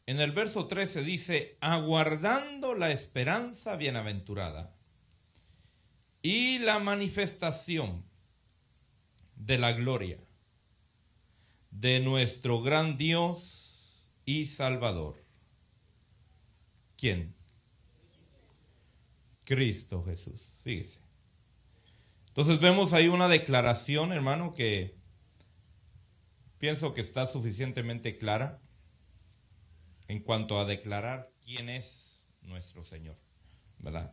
en el verso 13 dice, aguardando la esperanza bienaventurada y la manifestación de la gloria de nuestro gran Dios y Salvador. ¿Quién? Cristo Jesús. Fíjese. Entonces vemos ahí una declaración, hermano, que pienso que está suficientemente clara en cuanto a declarar quién es nuestro Señor, ¿verdad?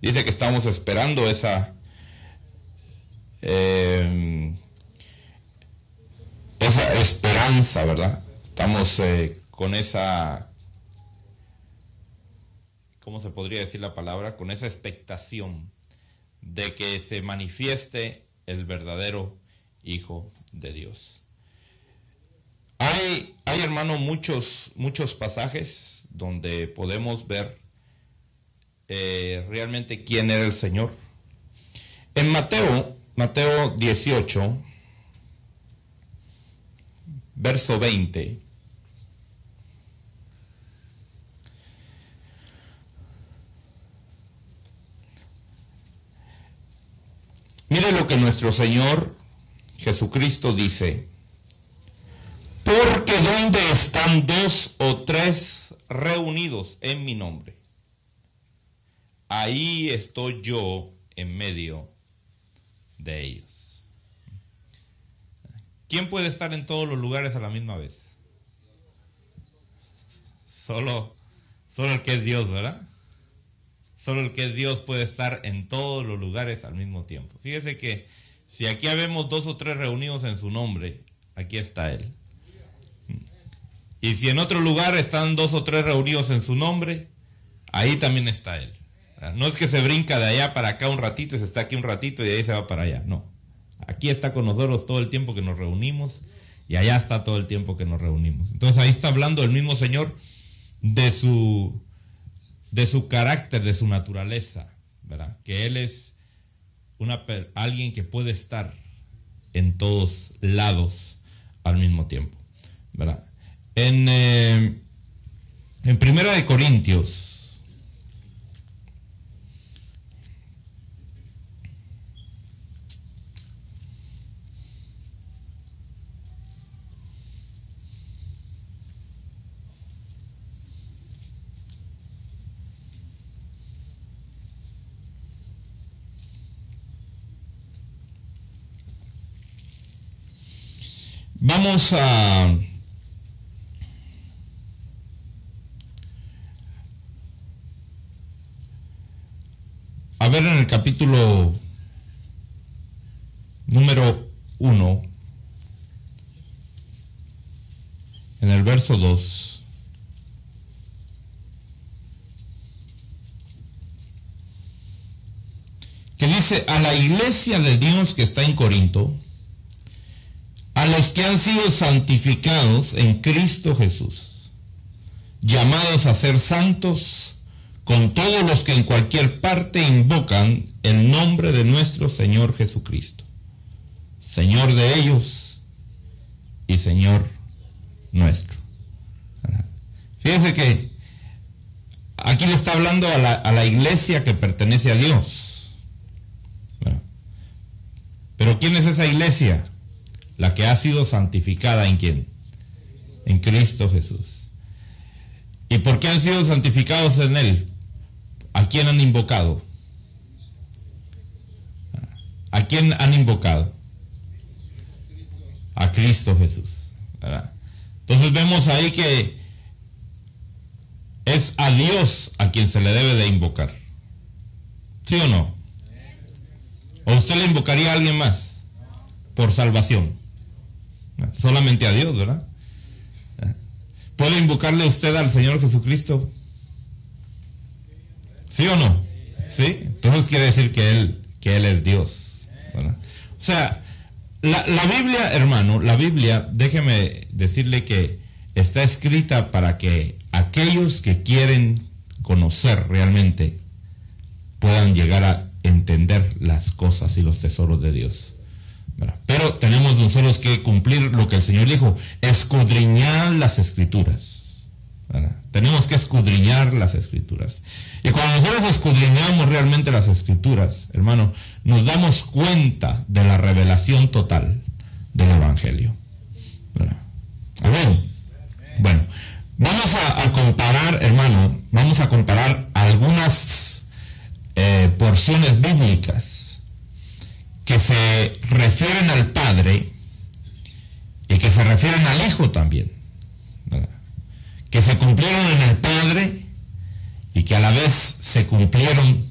Dice que estamos esperando esa esperanza, ¿verdad? Estamos con esa, ¿cómo se podría decir la palabra? Con esa expectación de que se manifieste el verdadero Hijo de Dios. Hay hermano, muchos pasajes donde podemos ver realmente quién era el Señor. En Mateo 18, verso 20. Mire lo que nuestro Señor Jesucristo dice. Porque donde están 2 o 3 reunidos en mi nombre, ahí estoy yo en medio de ellos. ¿Quién puede estar en todos los lugares a la misma vez? Solo el que es Dios, ¿verdad? Solo el que es Dios puede estar en todos los lugares al mismo tiempo. Fíjese que si aquí habemos 2 o 3 reunidos en su nombre, aquí está Él. Y si en otro lugar están 2 o 3 reunidos en su nombre, ahí también está Él. No es que se brinca de allá para acá un ratito y se está aquí un ratito y de ahí se va para allá. No. Aquí está con nosotros todo el tiempo que nos reunimos y allá está todo el tiempo que nos reunimos. Entonces ahí está hablando el mismo Señor de su carácter, de su naturaleza, ¿verdad? Que Él es alguien que puede estar en todos lados al mismo tiempo, ¿verdad? En Primera de Corintios, vamos a ver en el capítulo número 1, en el verso 2, que dice: a la iglesia de Dios que está en Corinto, a los que han sido santificados en Cristo Jesús, llamados a ser santos, con todos los que en cualquier parte invocan el nombre de nuestro Señor Jesucristo, Señor de ellos y Señor nuestro. Fíjense que aquí le está hablando a la iglesia que pertenece a Dios. Pero ¿quién es esa iglesia? La que ha sido santificada ¿en quién? En Cristo Jesús. ¿Y por qué han sido santificados en Él? ¿A quién han invocado? ¿A quién han invocado? A Cristo Jesús, ¿verdad? Entonces vemos ahí que es a Dios a quien se le debe de invocar. ¿Sí o no? ¿O usted le invocaría a alguien más? Por salvación. Solamente a Dios, ¿verdad? ¿Puede invocarle usted al Señor Jesucristo? ¿Sí o no? ¿Sí? Entonces quiere decir que Él es Dios, ¿verdad? O sea, la Biblia, hermano, la Biblia, déjeme decirle que está escrita para que aquellos que quieren conocer realmente puedan llegar a entender las cosas y los tesoros de Dios, ¿verdad? Pero tenemos nosotros que cumplir lo que el Señor dijo: escudriñad las Escrituras, ¿verdad? Tenemos que escudriñar las Escrituras. Y cuando nosotros escudriñamos realmente las Escrituras, hermano, nos damos cuenta de la revelación total del Evangelio, ¿verdad? Amén. Bueno, vamos a comparar, hermano, vamos a comparar algunas porciones bíblicas que se refieren al Padre y que se refieren al Hijo también, ¿verdad? Que se cumplieron en el Padre y que a la vez se cumplieron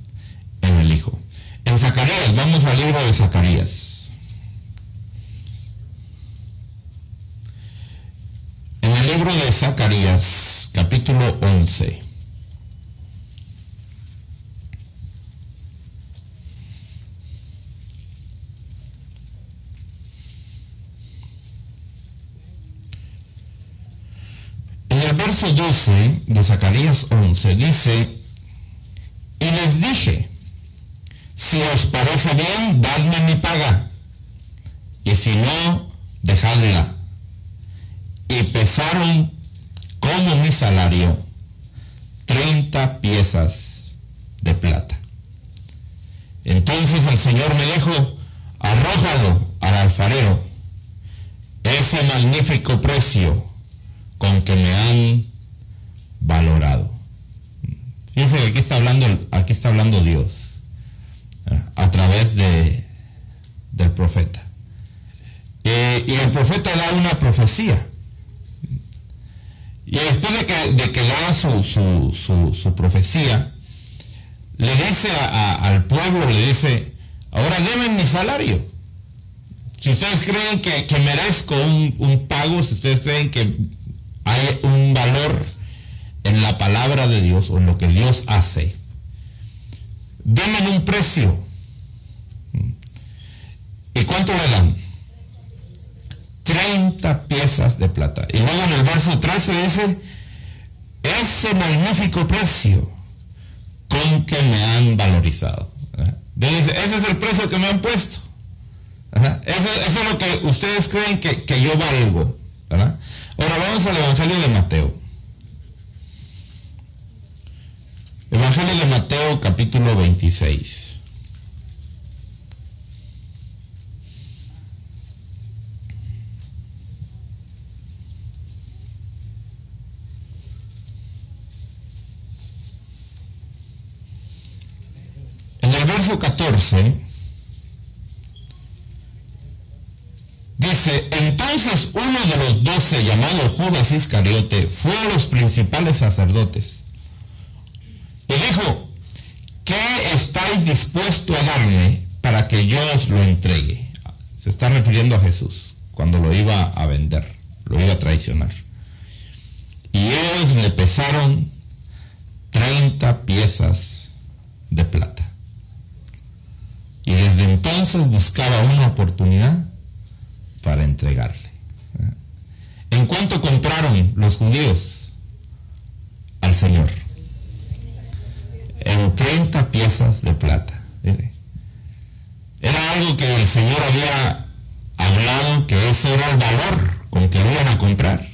en el Hijo. En Zacarías, vamos al libro de Zacarías. En el libro de Zacarías, capítulo 11. En el verso 12 de Zacarías 11 dice: y les dije, si os parece bien, dadme mi paga, y si no, dejadla. Y pesaron como mi salario 30 piezas de plata. Entonces el Señor me dijo: arrójalo al alfarero, ese magnífico precio con que me han valorado. Fíjense que aquí está hablando Dios a través del profeta. Y el profeta da una profecía. Y después de que da su profecía, le dice al pueblo, le dice: ahora denme mi salario. Si ustedes creen que merezco un pago, si ustedes creen que hay un valor en la palabra de Dios o en lo que Dios hace, denme un precio. ¿Y cuánto le dan? 30 piezas de plata. Y luego en el verso 13 dice: ese magnífico precio con que me han valorizado. Dice: ese es el precio que me han puesto. Eso es lo que ustedes creen que yo valgo, ¿verdad? Ahora vamos al Evangelio de Mateo. Evangelio de Mateo, capítulo 26. En el verso 14 dice: entonces uno de los 12, llamado Judas Iscariote, fue a los principales sacerdotes y dijo: ¿qué estáis dispuesto a darme para que yo os lo entregue? Se está refiriendo a Jesús cuando lo iba a vender, lo iba a traicionar. Y ellos le pesaron 30 piezas de plata. Y desde entonces buscaba una oportunidad para entregarle. ¿En cuánto compraron los judíos al Señor? En 30 piezas de plata. Era algo que el Señor había hablado, que ese era el valor con que lo iban a comprar.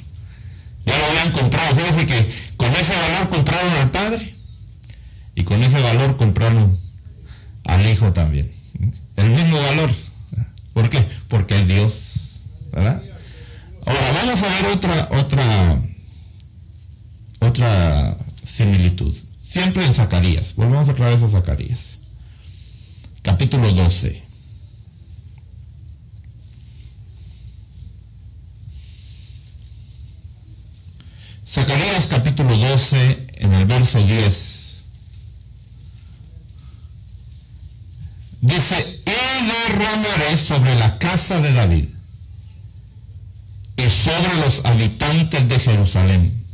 Ya lo habían comprado. Fíjense que con ese valor compraron al Padre y con ese valor compraron al Hijo también. El mismo valor. ¿Por qué? Porque es Dios, ¿verdad? Ahora vamos a ver otra similitud. Siempre en Zacarías. Volvamos otra vez a Zacarías. Capítulo 12. Zacarías capítulo 12, en el verso 10. Dice: y derramaré sobre la casa de David y sobre los habitantes de Jerusalén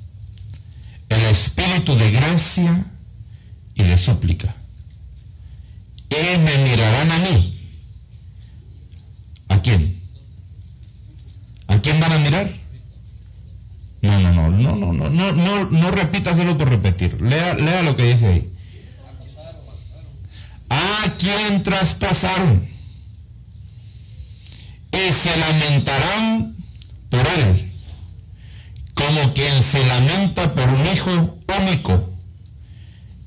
el espíritu de gracia y de súplica. Y me mirarán a mí. ¿A quién? ¿A quién van a mirar? No repita solo por repetir. Lea lo que dice ahí. ¿A quién traspasaron? Y se lamentarán por él. como quien se lamenta por un hijo único,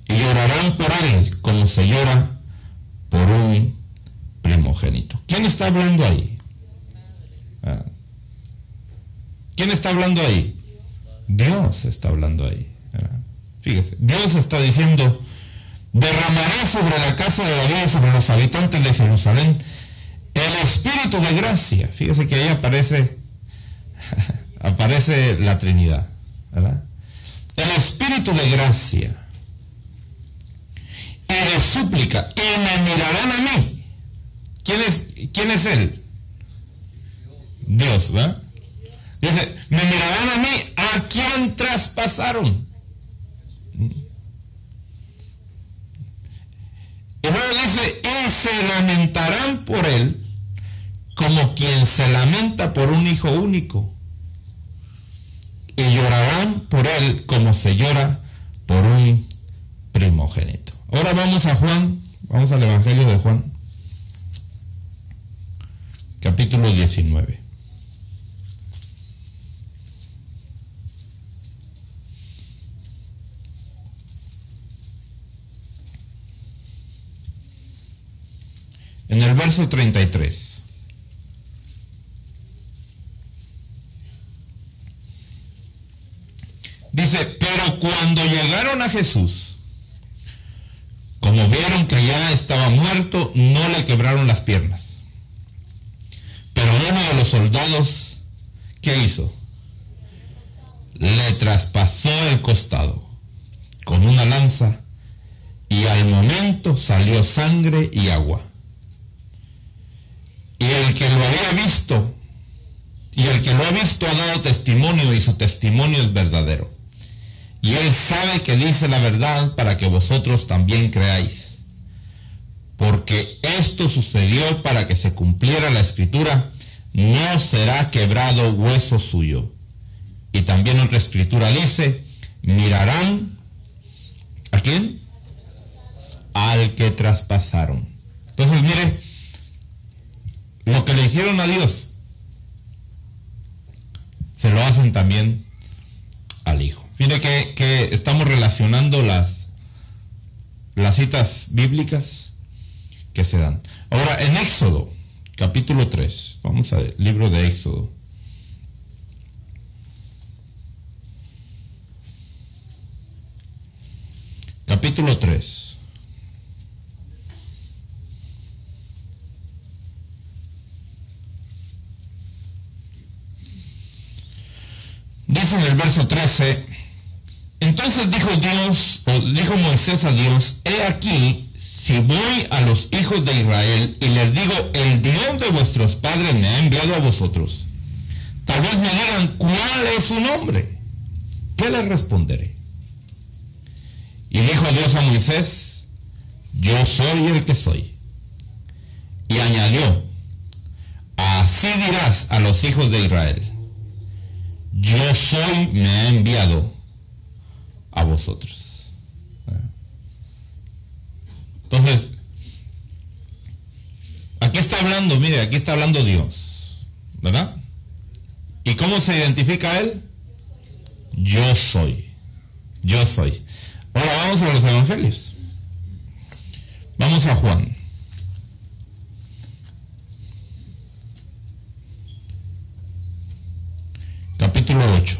y llorarán por él como se llora por un primogénito. ¿Quién está hablando ahí? ¿Quién está hablando ahí? Dios está hablando ahí. Fíjese, Dios está diciendo: derramaré sobre la casa de David y sobre los habitantes de Jerusalén el espíritu de gracia. Fíjese que ahí aparece la Trinidad, ¿verdad? El espíritu de gracia y de súplica, y me mirarán a mí. ¿Quién es él? Dios, ¿verdad? Dice, me mirarán a mí, ¿a quién traspasaron? Y luego dice, y se lamentarán por él como quien se lamenta por un hijo único, y llorarán por él como se llora por un primogénito. Ahora vamos a Juan, vamos al Evangelio de Juan, capítulo 19. En el verso 33. Dice, pero cuando llegaron a Jesús, como vieron que ya estaba muerto, no le quebraron las piernas. Pero uno de los soldados, ¿qué hizo? Le traspasó el costado con una lanza, y al momento salió sangre y agua. Y el que lo había visto, y el que lo ha visto ha dado testimonio, y su testimonio es verdadero. Y él sabe que dice la verdad para que vosotros también creáis. Porque esto sucedió para que se cumpliera la escritura: no será quebrado hueso suyo. Y también otra escritura dice, mirarán, ¿a quién? Al que traspasaron. Entonces mire, lo que le hicieron a Dios, se lo hacen también al Hijo. Mire que estamos relacionando las citas bíblicas que se dan. Ahora, en Éxodo, capítulo 3, vamos al libro de Éxodo. Capítulo 3. Dice en el verso 13, entonces dijo Moisés a Dios, he aquí, si voy a los hijos de Israel y les digo, el Dios de vuestros padres me ha enviado a vosotros, tal vez me digan, ¿cuál es su nombre? ¿Qué les responderé? Y dijo Dios a Moisés, yo soy el que soy. Y añadió, así dirás a los hijos de Israel, yo soy, me ha enviado a vosotros. Entonces, aquí está hablando, mire, aquí está hablando Dios, ¿verdad? ¿Y cómo se identifica Él? Yo soy. Yo soy. Ahora vamos a los evangelios. Vamos a Juan. Capítulo 8.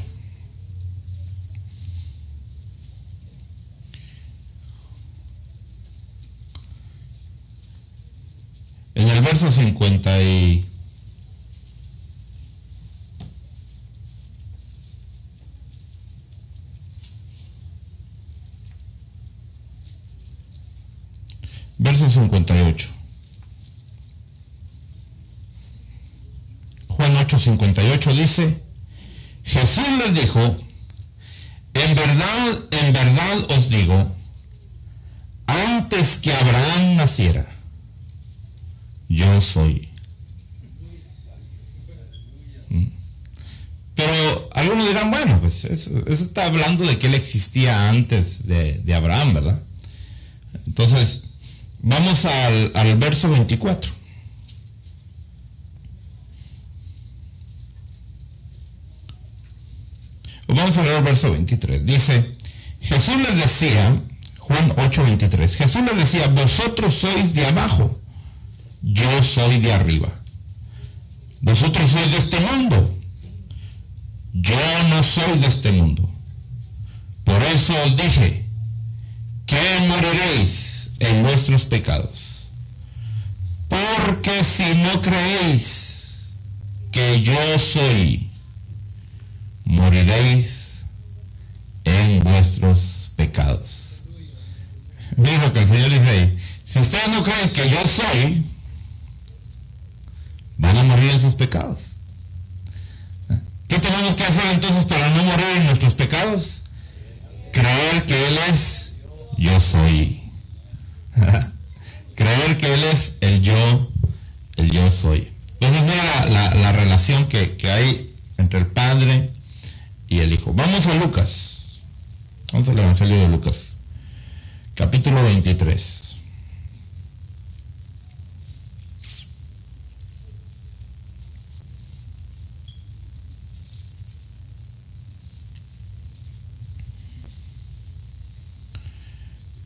En el verso 50 y... Verso 58. Juan 8:58 dice, Jesús les dijo, en verdad os digo, antes que Abraham naciera, yo soy. Pero algunos dirán, bueno, pues eso está hablando de que él existía antes de Abraham, ¿verdad? Entonces, vamos al verso 24. Vamos a leer el verso 23. Dice, Jesús les decía, Juan 8:23, Jesús les decía, vosotros sois de abajo, yo soy de arriba. Vosotros sois de este mundo, yo no soy de este mundo. Por eso os dije que moriréis en vuestros pecados. Porque si no creéis que yo soy, moriréis en vuestros pecados. Mira lo que el Señor dice ahí. Si ustedes no creen que yo soy, van a morir en sus pecados. ¿Qué tenemos que hacer entonces para no morir en nuestros pecados? Creer que Él es yo soy. Creer que Él es el yo soy. Entonces mira la relación que hay entre el Padre y el Hijo. Vamos a Lucas. Vamos al Evangelio de Lucas, capítulo 23.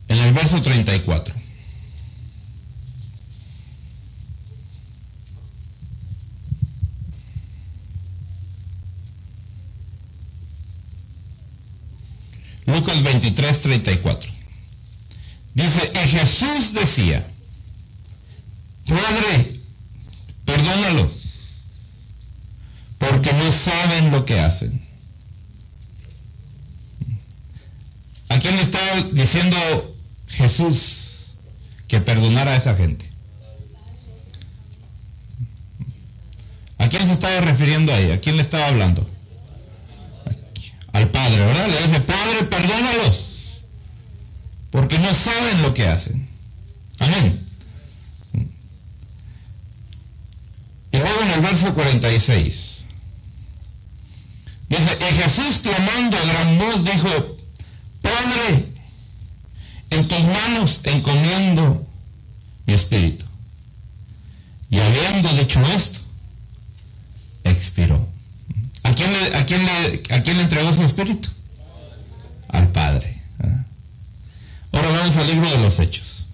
En el verso 34. Lucas 23, 34. Dice, y Jesús decía, Padre, perdónalos, porque no saben lo que hacen. ¿A quién le estaba diciendo Jesús que perdonara a esa gente? ¿A quién se estaba refiriendo ahí? ¿A quién le estaba hablando? Al Padre, ¿verdad? Le dice, Padre, perdónalos, porque no saben lo que hacen. Amén. Y luego en el verso 46 dice, y Jesús clamando a gran voz dijo, Padre, en tus manos encomiendo mi espíritu. Y habiendo dicho esto, expiró. ¿A quién le entregó su espíritu? Al Padre. Ahora vamos al libro de los Hechos.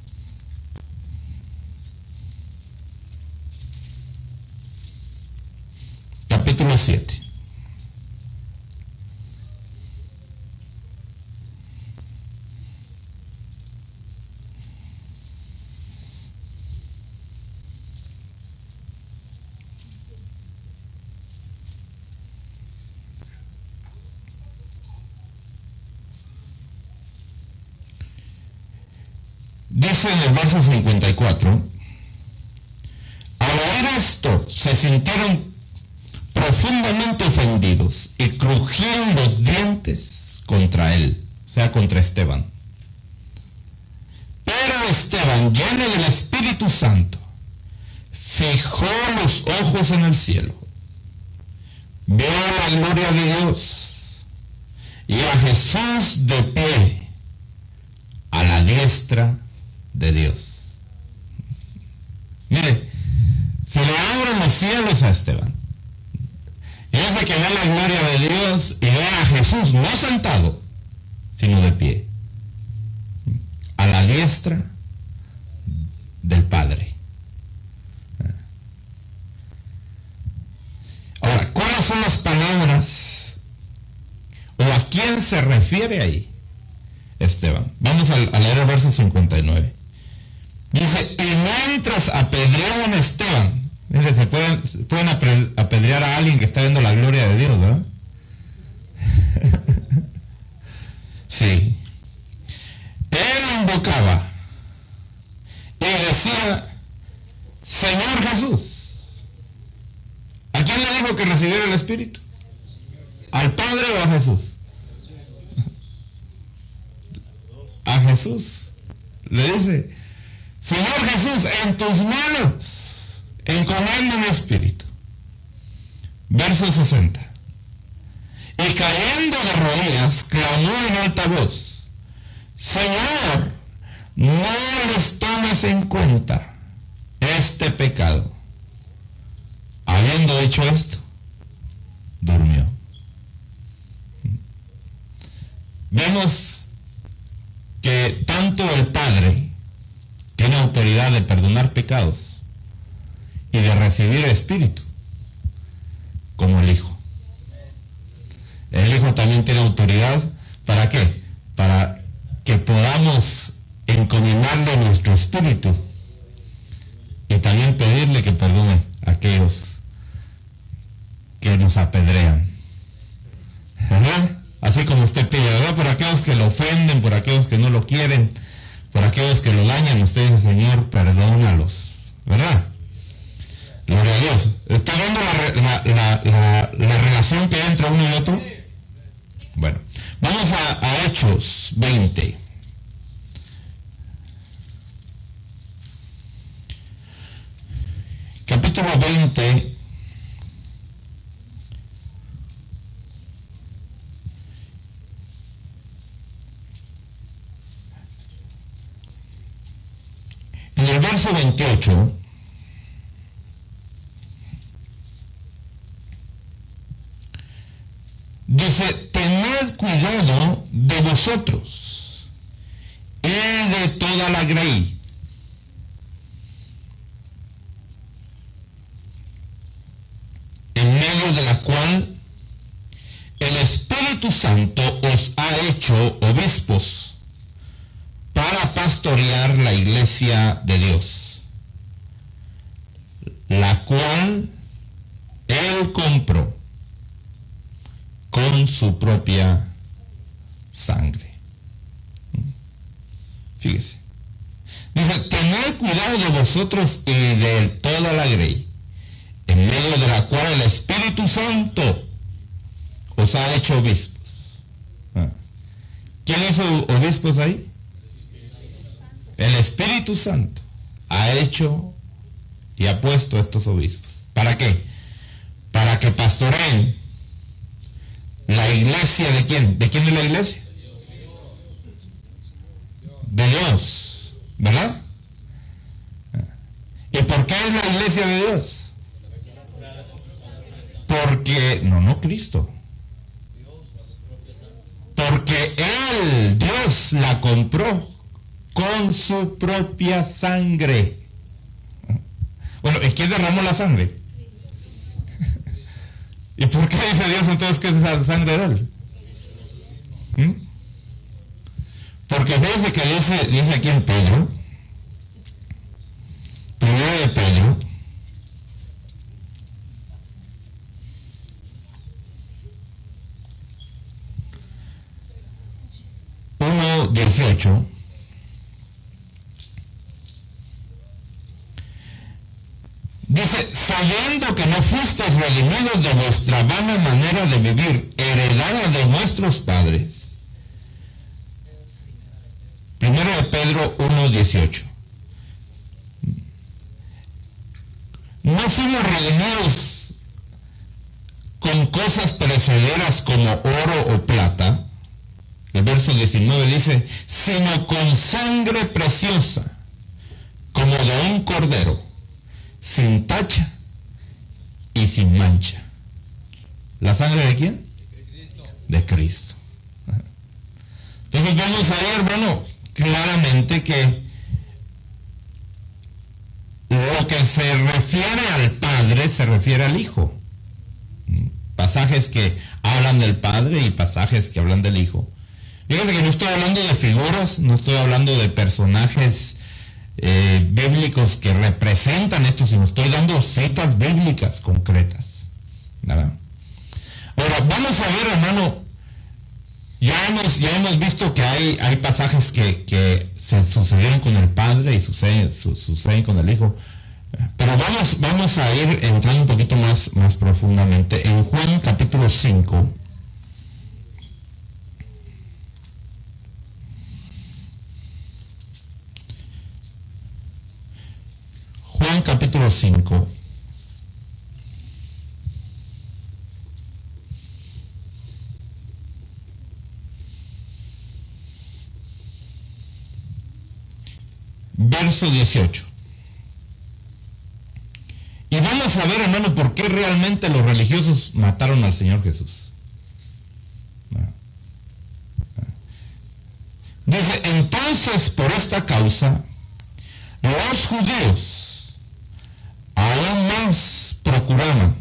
Capítulo 7. Dice en el verso 54, al oír esto se sintieron profundamente ofendidos y crujían los dientes contra él, o sea, contra Esteban. Pero Esteban, lleno del Espíritu Santo, fijó los ojos en el cielo, vio la gloria de Dios y a Jesús de pie a la diestra de Dios. Mire, se le abren los cielos a Esteban. Y dice que ve la gloria de Dios y ve a Jesús no sentado, sino de pie, a la diestra del Padre. Ahora, ¿cuáles son las palabras o a quién se refiere ahí Esteban? Vamos a leer el verso 59. Dice, y mientras apedreaban a Esteban, mire, se pueden apedrear a alguien que está viendo la gloria de Dios, ¿verdad? Sí. Él invocaba y decía, Señor Jesús. ¿A quién le dijo que recibiera el Espíritu? ¿Al Padre o a Jesús? A Jesús. Le dice, Señor Jesús, en tus manos encomiendo mi espíritu. Verso 60. Y cayendo de rodillas, clamó en alta voz, Señor, no les tomes en cuenta este pecado. Habiendo dicho esto, durmió. vemos que tanto el Padre tiene autoridad de perdonar pecados y de recibir espíritu, como el Hijo. El Hijo también tiene autoridad, ¿para qué? Para que podamos encomendarle nuestro espíritu y también pedirle que perdone a aquellos que nos apedrean, ¿verdad? Así como usted pide, ¿verdad? Por aquellos que lo ofenden, por aquellos que no lo quieren, por aquellos que lo dañan, usted dice, Señor, perdónalos, ¿verdad? Gloria a Dios. ¿Está viendo la relación que hay entre uno y otro? Bueno, vamos a Hechos 20. Capítulo 20. En el verso 28, dice, tened cuidado de vosotros y de toda la grey, en medio de la cual el Espíritu Santo os ha hecho obispos para pastorear la iglesia de Dios, la cual Él compró con su propia sangre. Fíjese. Dice, tened cuidado de vosotros y de toda la grey, en medio de la cual el Espíritu Santo os ha hecho obispos. ¿Quién hizo obispos ahí? El Espíritu Santo ha hecho y ha puesto estos obispos. ¿Para qué? Para que pastoreen la iglesia de quién. ¿De quién es la iglesia? De Dios, ¿verdad? ¿Y por qué es la iglesia de Dios? Porque, no Cristo. Porque Él, Dios, la compró con su propia sangre. Bueno, ¿y quién derramó la sangre? ¿Y por qué dice Dios entonces que es esa sangre de Él? Porque fíjense que dice aquí en Pedro, primero de Pedro, uno 18, dice, sabiendo que no fuisteis redimidos de vuestra vana manera de vivir, heredada de vuestros padres. Primero de Pedro 1:18. No fuimos redimidos con cosas perecederas como oro o plata. El verso 19 dice, sino con sangre preciosa, como de un cordero, sin tacha y sin mancha. ¿La sangre de quién? De Cristo. Entonces vamos a ver, hermano, claramente que lo que se refiere al Padre se refiere al Hijo. Pasajes que hablan del Padre y pasajes que hablan del Hijo. Fíjense que no estoy hablando de figuras, no estoy hablando de personajes bíblicos que representan esto, sino estoy dando citas bíblicas concretas, ¿verdad? Ahora, vamos a ver, hermano, ya hemos visto que hay pasajes que se sucedieron con el Padre y suceden con el Hijo, pero vamos a ir entrando un poquito más profundamente. En Juan capítulo 5, Juan capítulo 5, verso 18. Y vamos a ver, hermano, por qué realmente los religiosos mataron al Señor Jesús. Dice, entonces por esta causa, los judíos aún más procuraban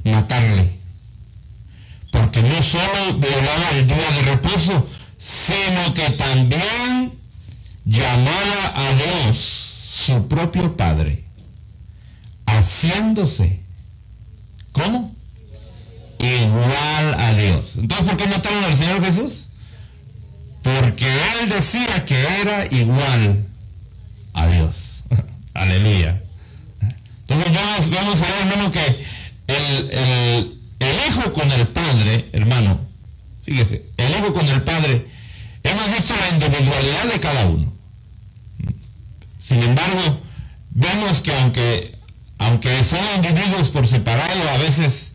matarle, porque no solo violaba el día de reposo, sino que también llamaba a Dios su propio Padre, haciéndose, ¿cómo? Igual a Dios. Entonces, ¿por qué mataron al Señor Jesús? Porque Él decía que era igual a Dios. Aleluya. Entonces vamos a ver, hermano, que el Hijo con el Padre, hermano, fíjese, el Hijo con el Padre, hemos visto la individualidad de cada uno. Sin embargo, vemos que aunque son individuos por separado, a veces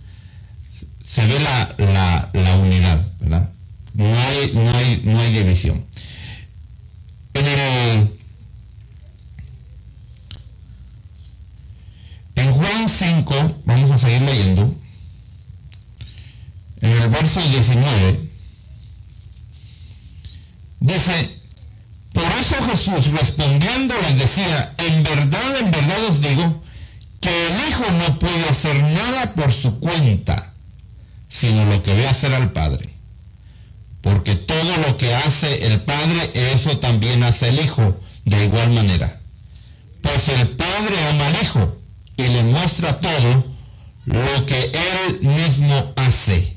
se ve la unidad, ¿verdad? No hay división. En Juan 5, vamos a seguir leyendo, en el verso 19, dice, por eso Jesús respondiendo les decía, en verdad os digo, que el Hijo no puede hacer nada por su cuenta, sino lo que ve hacer al Padre. Porque todo lo que hace el Padre, eso también hace el Hijo, de igual manera. Pues el Padre ama al Hijo, y le muestra todo lo que Él mismo hace.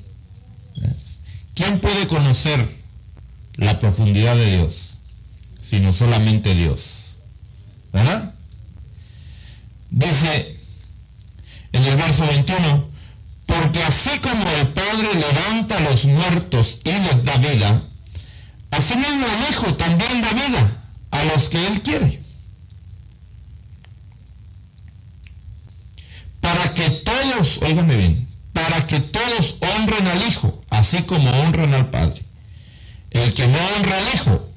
¿Quién puede conocer la profundidad de Dios? Sino solamente Dios. ¿Verdad? Dice en el verso 21, porque así como el Padre levanta a los muertos y les da vida, así mismo el Hijo también da vida a los que Él quiere. Para que todos, óigame bien, para que todos honren al Hijo, así como honran al Padre. El que no honra al Hijo,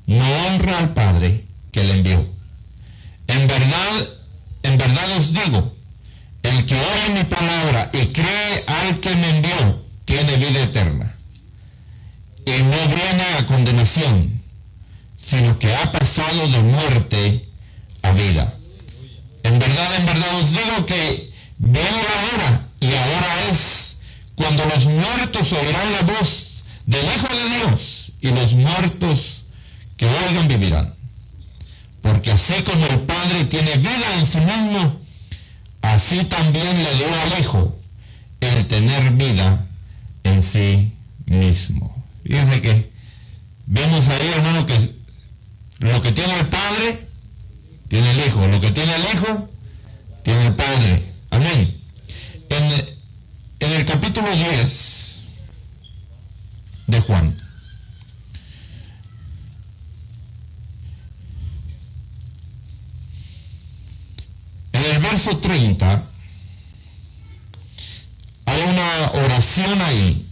no honra al Padre que le envió. En verdad os digo, el que oye mi palabra y cree al que me envió, tiene vida eterna. Y no viene a condenación, sino que ha pasado de muerte a vida. En verdad os digo que viene la hora, y ahora es, cuando los muertos oirán la voz del Hijo de Dios, y los muertos que oigan vivirán. Porque así como el Padre tiene vida en sí mismo, así también le dio al Hijo el tener vida en sí mismo. Fíjense que vemos ahí, hermano, que lo que tiene el Padre, tiene el Hijo. Lo que tiene el Hijo, tiene el Padre. Amén. En el capítulo 10 de Juan, en el verso 30, hay una oración ahí,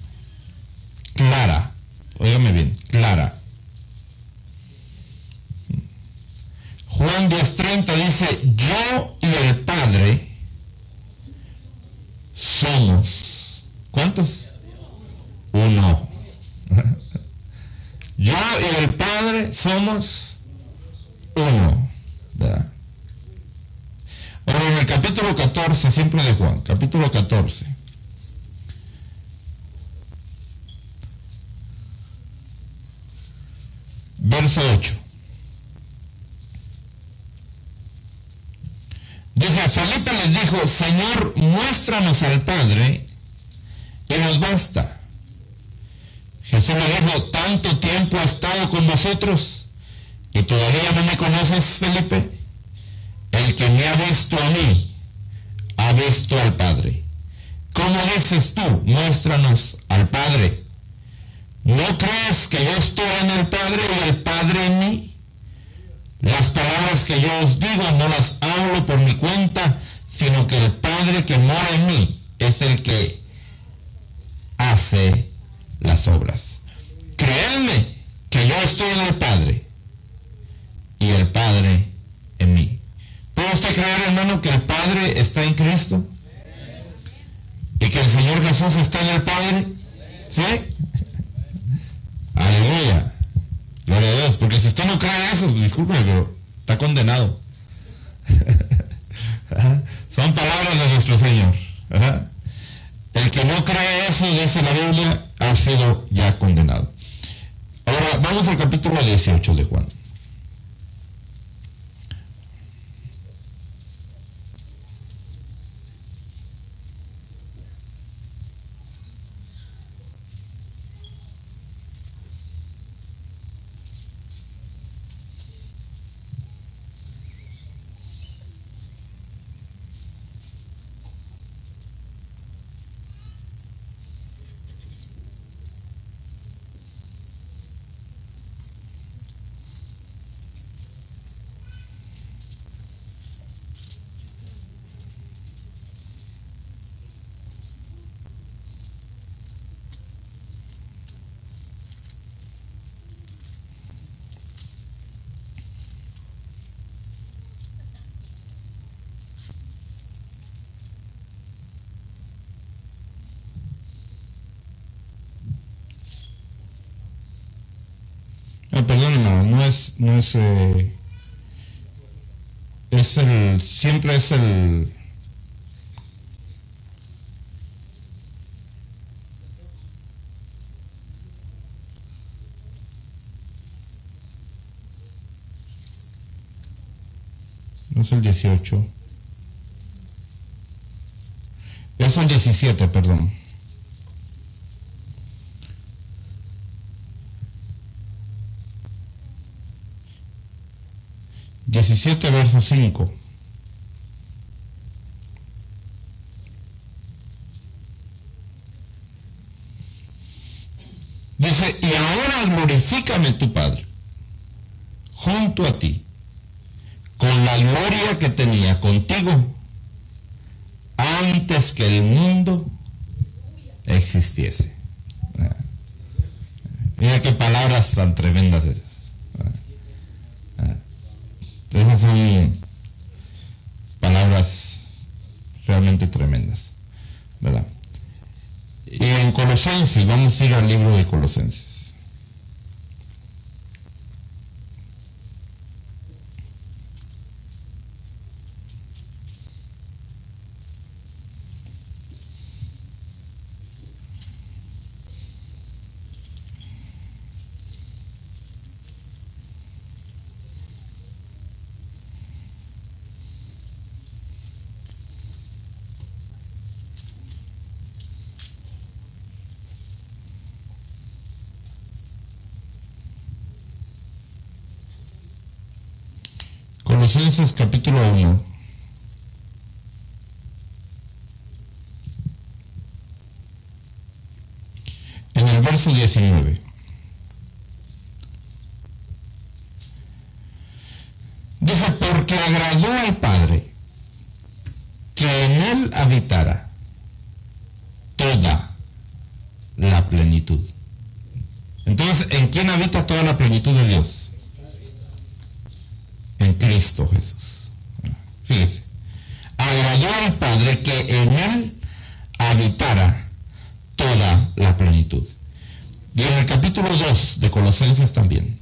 clara. Óigame bien, clara. Juan 10:30 dice, yo y el Padre somos, ¿cuántos? Uno. Yo y el Padre somos uno. ¿Verdad? Ahora en el capítulo 14, siempre de Juan, capítulo 14. Verso 8. Dice, Felipe les dijo, Señor, muéstranos al Padre y nos basta. Jesús le dijo, ¿tanto tiempo he estado con vosotros y todavía no me conoces, Felipe? El que me ha visto a mí, ha visto al Padre. ¿Cómo dices tú, muéstranos al Padre? ¿No crees que yo estoy en el Padre y el Padre en mí? Las palabras que yo os digo no las hablo por mi cuenta, sino que el Padre que mora en mí es el que hace las obras. Creedme que yo estoy en el Padre y el Padre en mí. ¿Puede usted creer, hermano, que el Padre está en Cristo? ¿Y que el Señor Jesús está en el Padre? ¿Sí? usted no cree eso, discúlpeme, pero está condenado. Son palabras de nuestro Señor, ¿verdad? El que no cree eso, dice la Biblia, ha sido ya condenado. Ahora, vamos al capítulo 18 de Juan. Perdón, siempre es el... No es el 18. Es el 17, perdón. Verso 5. Dice, y ahora glorifícame tu Padre, junto a ti, con la gloria que tenía contigo, antes que el mundo existiese. Mira qué palabras tan tremendas esas. Esas son palabras realmente tremendas, ¿verdad? Y en Colosenses, vamos a ir al libro de Colosenses. Colosenses capítulo 1. En el verso 19. Dice, porque agradó al Padre que en él habitara toda la plenitud. Entonces, ¿en quién habita toda la plenitud de Dios? En Cristo Jesús. Fíjese, agradó al Padre que en él habitara toda la plenitud. Y en el capítulo 2 de Colosenses también,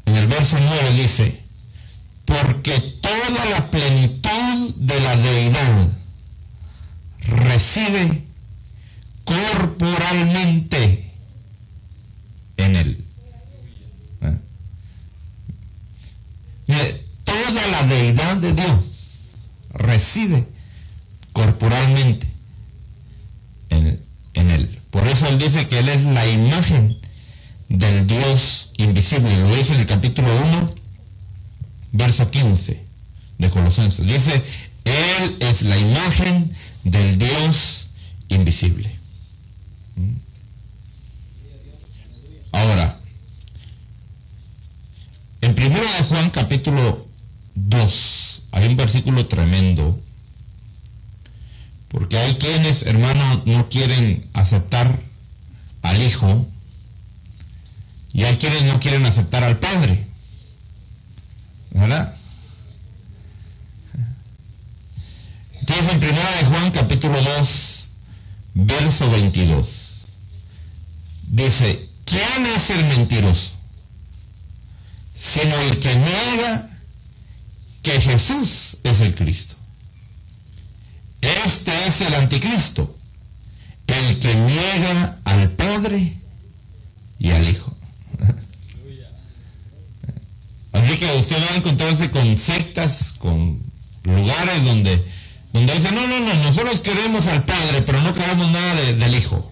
en el verso 9 dice, porque toda la plenitud de la deidad reside corporalmente en él. Toda la deidad de Dios reside corporalmente en él. Por eso él dice que él es la imagen del Dios invisible. Lo dice en el capítulo 1, verso 15 de Colosenses. Dice, él es la imagen del Dios invisible. Ahora, en 1 de Juan capítulo 2 hay un versículo tremendo, porque hay quienes, hermanos, no quieren aceptar al Hijo y hay quienes no quieren aceptar al Padre, ¿verdad? Entonces en 1 de Juan capítulo 2 verso 22 dice, ¿quién es el mentiroso? sino el que niega que Jesús es el Cristo. Este es el anticristo, el que niega al Padre y al Hijo. Así que usted va a encontrarse con sectas, con lugares donde dicen, no, nosotros queremos al Padre, pero no queremos nada del Hijo.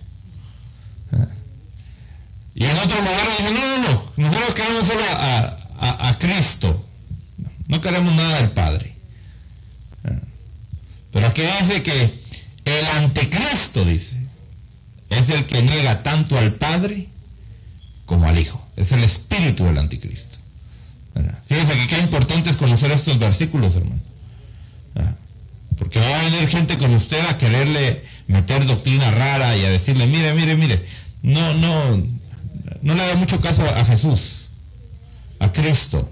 Y en otros lugares dicen, no, nosotros queremos solo a Cristo, no queremos nada del Padre. Pero aquí dice que el anticristo, dice, es el que niega tanto al Padre como al Hijo. Es el espíritu del anticristo. Fíjense que qué importante es conocer estos versículos, hermano. Porque va a venir gente con usted a quererle meter doctrina rara y a decirle, mire, no le da mucho caso a Jesús, a Cristo.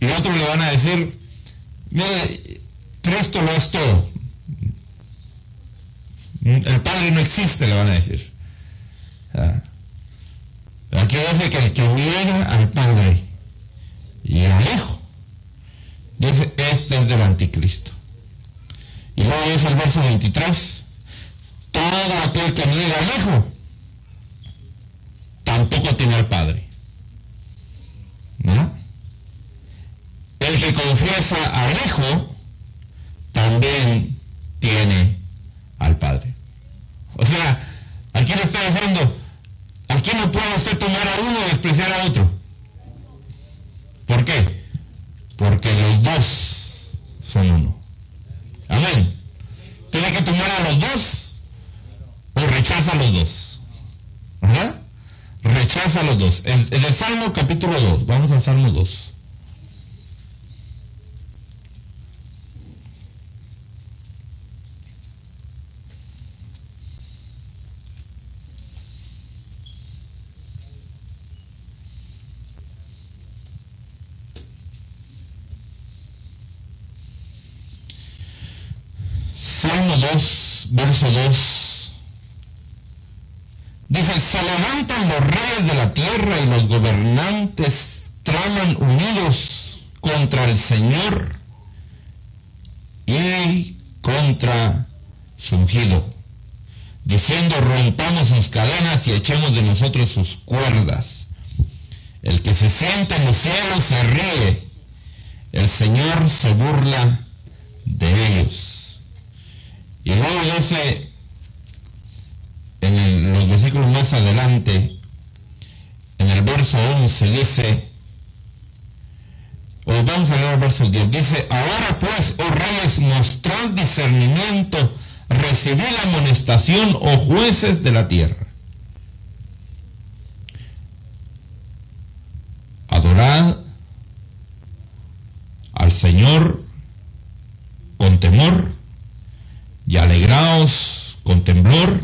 Y otros le van a decir, mire, Cristo lo es todo. El Padre no existe, le van a decir. Aquí dice que el que niega al Padre y al Hijo, dice, este es del anticristo. Y luego dice el verso 23, todo aquel que niega al Hijo, tampoco tiene al Padre. ¿No? El que confiesa al Hijo, también tiene al Padre. O sea, aquí le está diciendo, aquí no puede usted tomar a uno y despreciar a otro. ¿Por qué? Porque los dos son uno. Amén. Tiene que tomar a los dos o rechaza a los dos. ¿Verdad? Rechaza a los dos. En el Salmo capítulo 2, vamos al Salmo 2. Salmo 2, verso 2. Dice, se levantan los reyes de la tierra y los gobernantes traman unidos contra el Señor y contra su ungido, diciendo, rompamos sus cadenas y echemos de nosotros sus cuerdas. El que se sienta en los cielos se ríe, el Señor se burla de ellos. Y luego dice, en los versículos más adelante, en el verso 11 dice, o vamos a leer el verso 10, dice, ahora pues, oh reyes, mostrad discernimiento, recibid la amonestación, oh jueces de la tierra. Adorad al Señor con temor, y alegraos con temblor.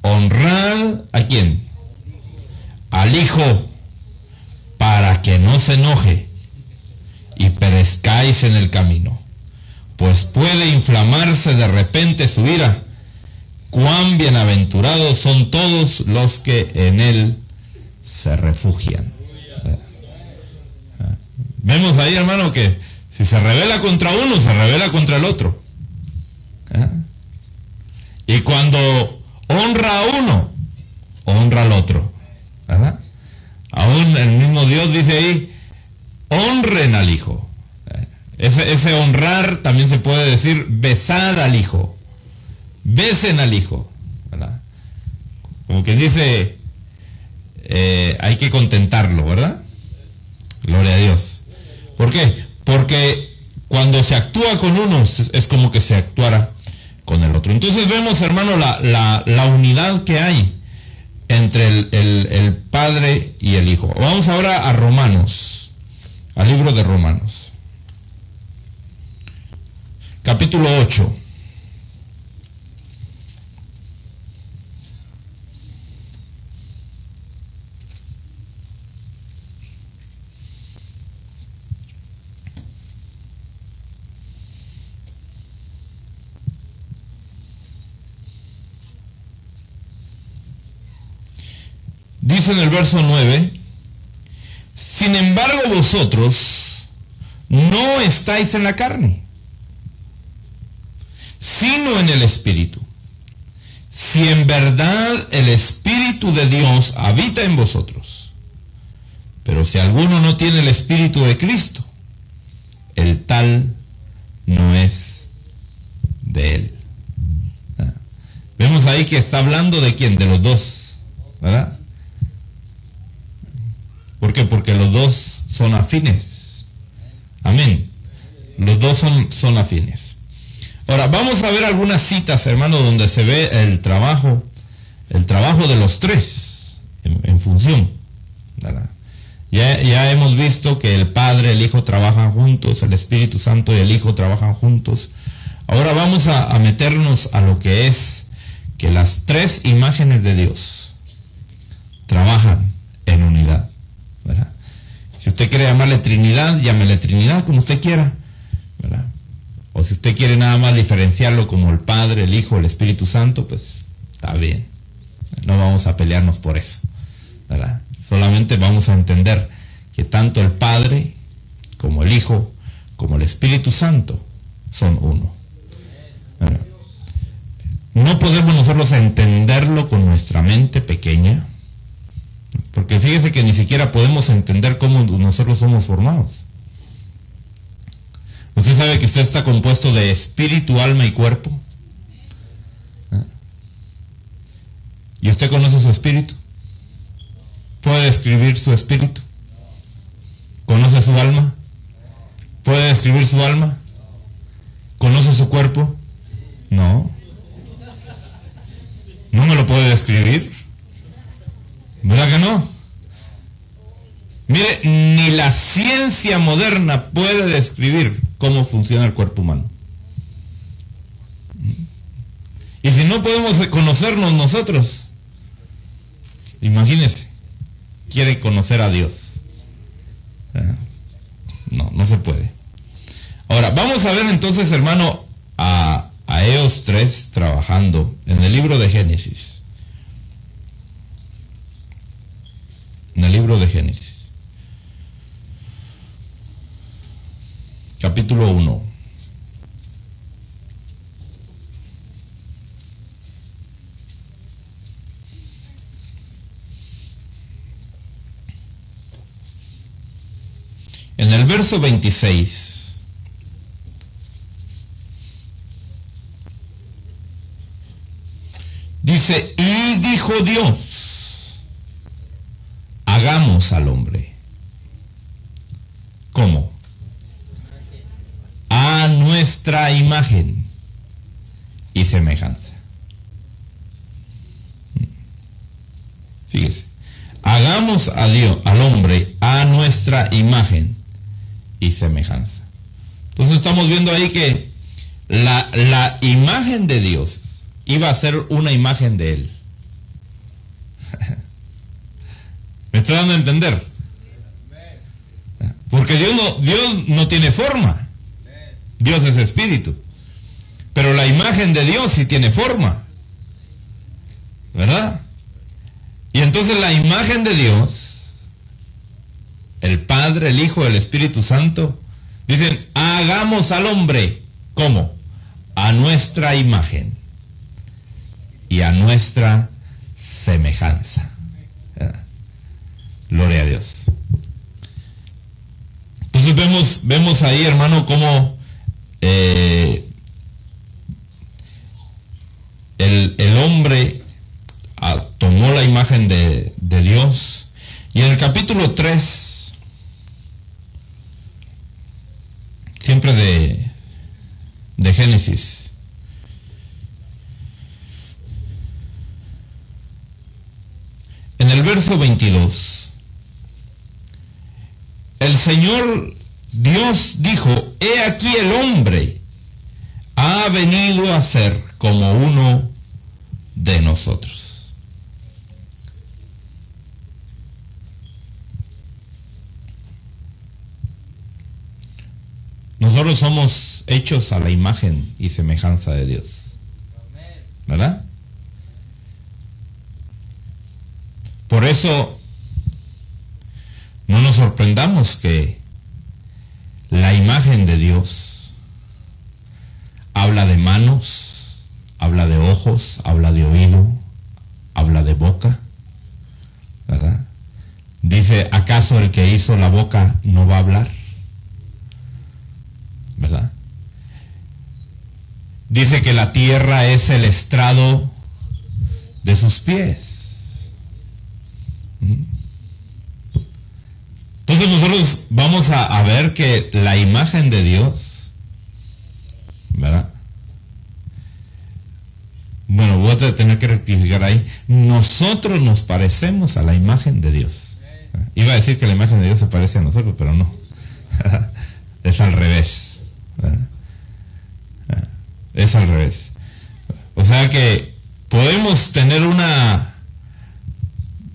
Honrad ¿a quién? Al Hijo, para que no se enoje y perezcáis en el camino, pues puede inflamarse de repente su ira. Cuán bienaventurados son todos los que en él se refugian. Vemos ahí, hermano, que si se rebela contra uno, se rebela contra el otro. Y cuando honra a uno, honra al otro. ¿Verdad? Aún el mismo Dios dice ahí, honren al Hijo. Ese honrar también se puede decir besad al Hijo. Besen al Hijo. ¿Verdad? Como quien dice, hay que contentarlo, ¿verdad? Gloria a Dios. ¿Por qué? Porque cuando se actúa con uno, es como que se actuara con el otro. Entonces vemos, hermano, la unidad que hay entre el Padre y el Hijo. Vamos ahora a Romanos, al libro de Romanos, capítulo 8. Dice en el verso 9, sin embargo vosotros no estáis en la carne, sino en el Espíritu. Si en verdad el Espíritu de Dios habita en vosotros. Pero si alguno no tiene el Espíritu de Cristo, el tal no es de él. Vemos ahí que está hablando de quién, de los dos, ¿verdad? ¿Por qué? Porque los dos son afines. Amén. Los dos son afines. Ahora, vamos a ver algunas citas, hermanos, donde se ve el trabajo de los tres en función, ¿verdad? Ya hemos visto que el Padre, el Hijo trabajan juntos, el Espíritu Santo y el Hijo trabajan juntos. Ahora vamos a meternos a lo que es que las tres imágenes de Dios trabajan en unidad, ¿verdad? Si usted quiere llamarle Trinidad, llámele Trinidad como usted quiera, ¿verdad? O si usted quiere nada más diferenciarlo como el Padre, el Hijo, el Espíritu Santo, pues está bien. No vamos a pelearnos por eso, ¿verdad? Solamente vamos a entender que tanto el Padre, como el Hijo, como el Espíritu Santo son uno. ¿Verdad? No podemos nosotros entenderlo con nuestra mente pequeña, porque fíjese que ni siquiera podemos entender cómo nosotros somos formados. ¿Usted sabe que usted está compuesto de espíritu, alma y cuerpo? ¿Ah? ¿Y usted conoce su espíritu? ¿Puede describir su espíritu? ¿Conoce su alma? ¿Puede describir su alma? ¿Conoce su cuerpo? No. ¿No me lo puede describir? ¿Verdad que no? Mire, ni la ciencia moderna puede describir cómo funciona el cuerpo humano. Y si no podemos conocernos nosotros, imagínese, quiere conocer a Dios. No se puede. Ahora, vamos a ver entonces, hermano, a ellos tres trabajando en el libro de Génesis. En el libro de Génesis. Capítulo 1. En el verso 26, dice, y dijo Dios, hagamos al hombre. ¿Cómo? A nuestra imagen y semejanza. Fíjese, hagamos a Dios, al hombre, a nuestra imagen y semejanza. Entonces estamos viendo ahí que la imagen de Dios iba a ser una imagen de Él. ¿Me estoy dando a entender? Porque Dios no tiene forma. Dios es espíritu. Pero la imagen de Dios sí tiene forma, ¿verdad? Y entonces la imagen de Dios, el Padre, el Hijo, el Espíritu Santo, dicen, hagamos al hombre, ¿cómo? A nuestra imagen y a nuestra semejanza. ¿Verdad? Gloria a Dios. Entonces vemos ahí, hermano, cómo el hombre tomó la imagen de Dios. Y en el capítulo 3, siempre de Génesis, en el verso 22, el Señor Dios dijo, he aquí el hombre ha venido a ser como uno de nosotros. Nosotros somos hechos a la imagen y semejanza de Dios, ¿verdad? Por eso, no nos sorprendamos que la imagen de Dios habla de manos, habla de ojos, habla de oído, habla de boca, ¿verdad? Dice, ¿acaso el que hizo la boca no va a hablar? ¿Verdad? Dice que la tierra es el estrado de sus pies. Entonces nosotros vamos a ver que la imagen de Dios, ¿verdad? Bueno, voy a tener que rectificar ahí. Nosotros nos parecemos a la imagen de Dios. Iba a decir que la imagen de Dios se parece a nosotros, pero no. Es al revés. Es al revés. O sea que podemos tener una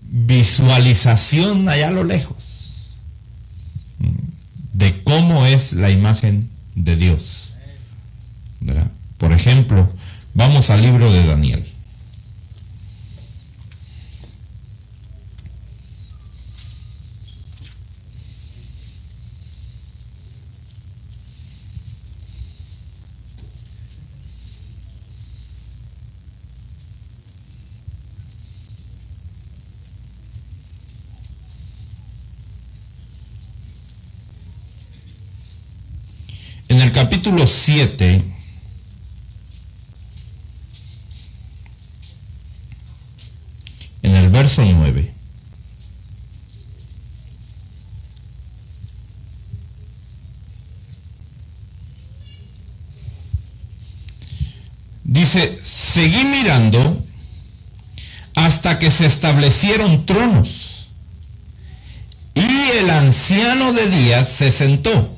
visualización allá a lo lejos de cómo es la imagen de Dios, ¿verdad? Por ejemplo, vamos al libro de Daniel. En el capítulo 7, en el verso 9, dice, seguí mirando hasta que se establecieron tronos, y el anciano de días se sentó.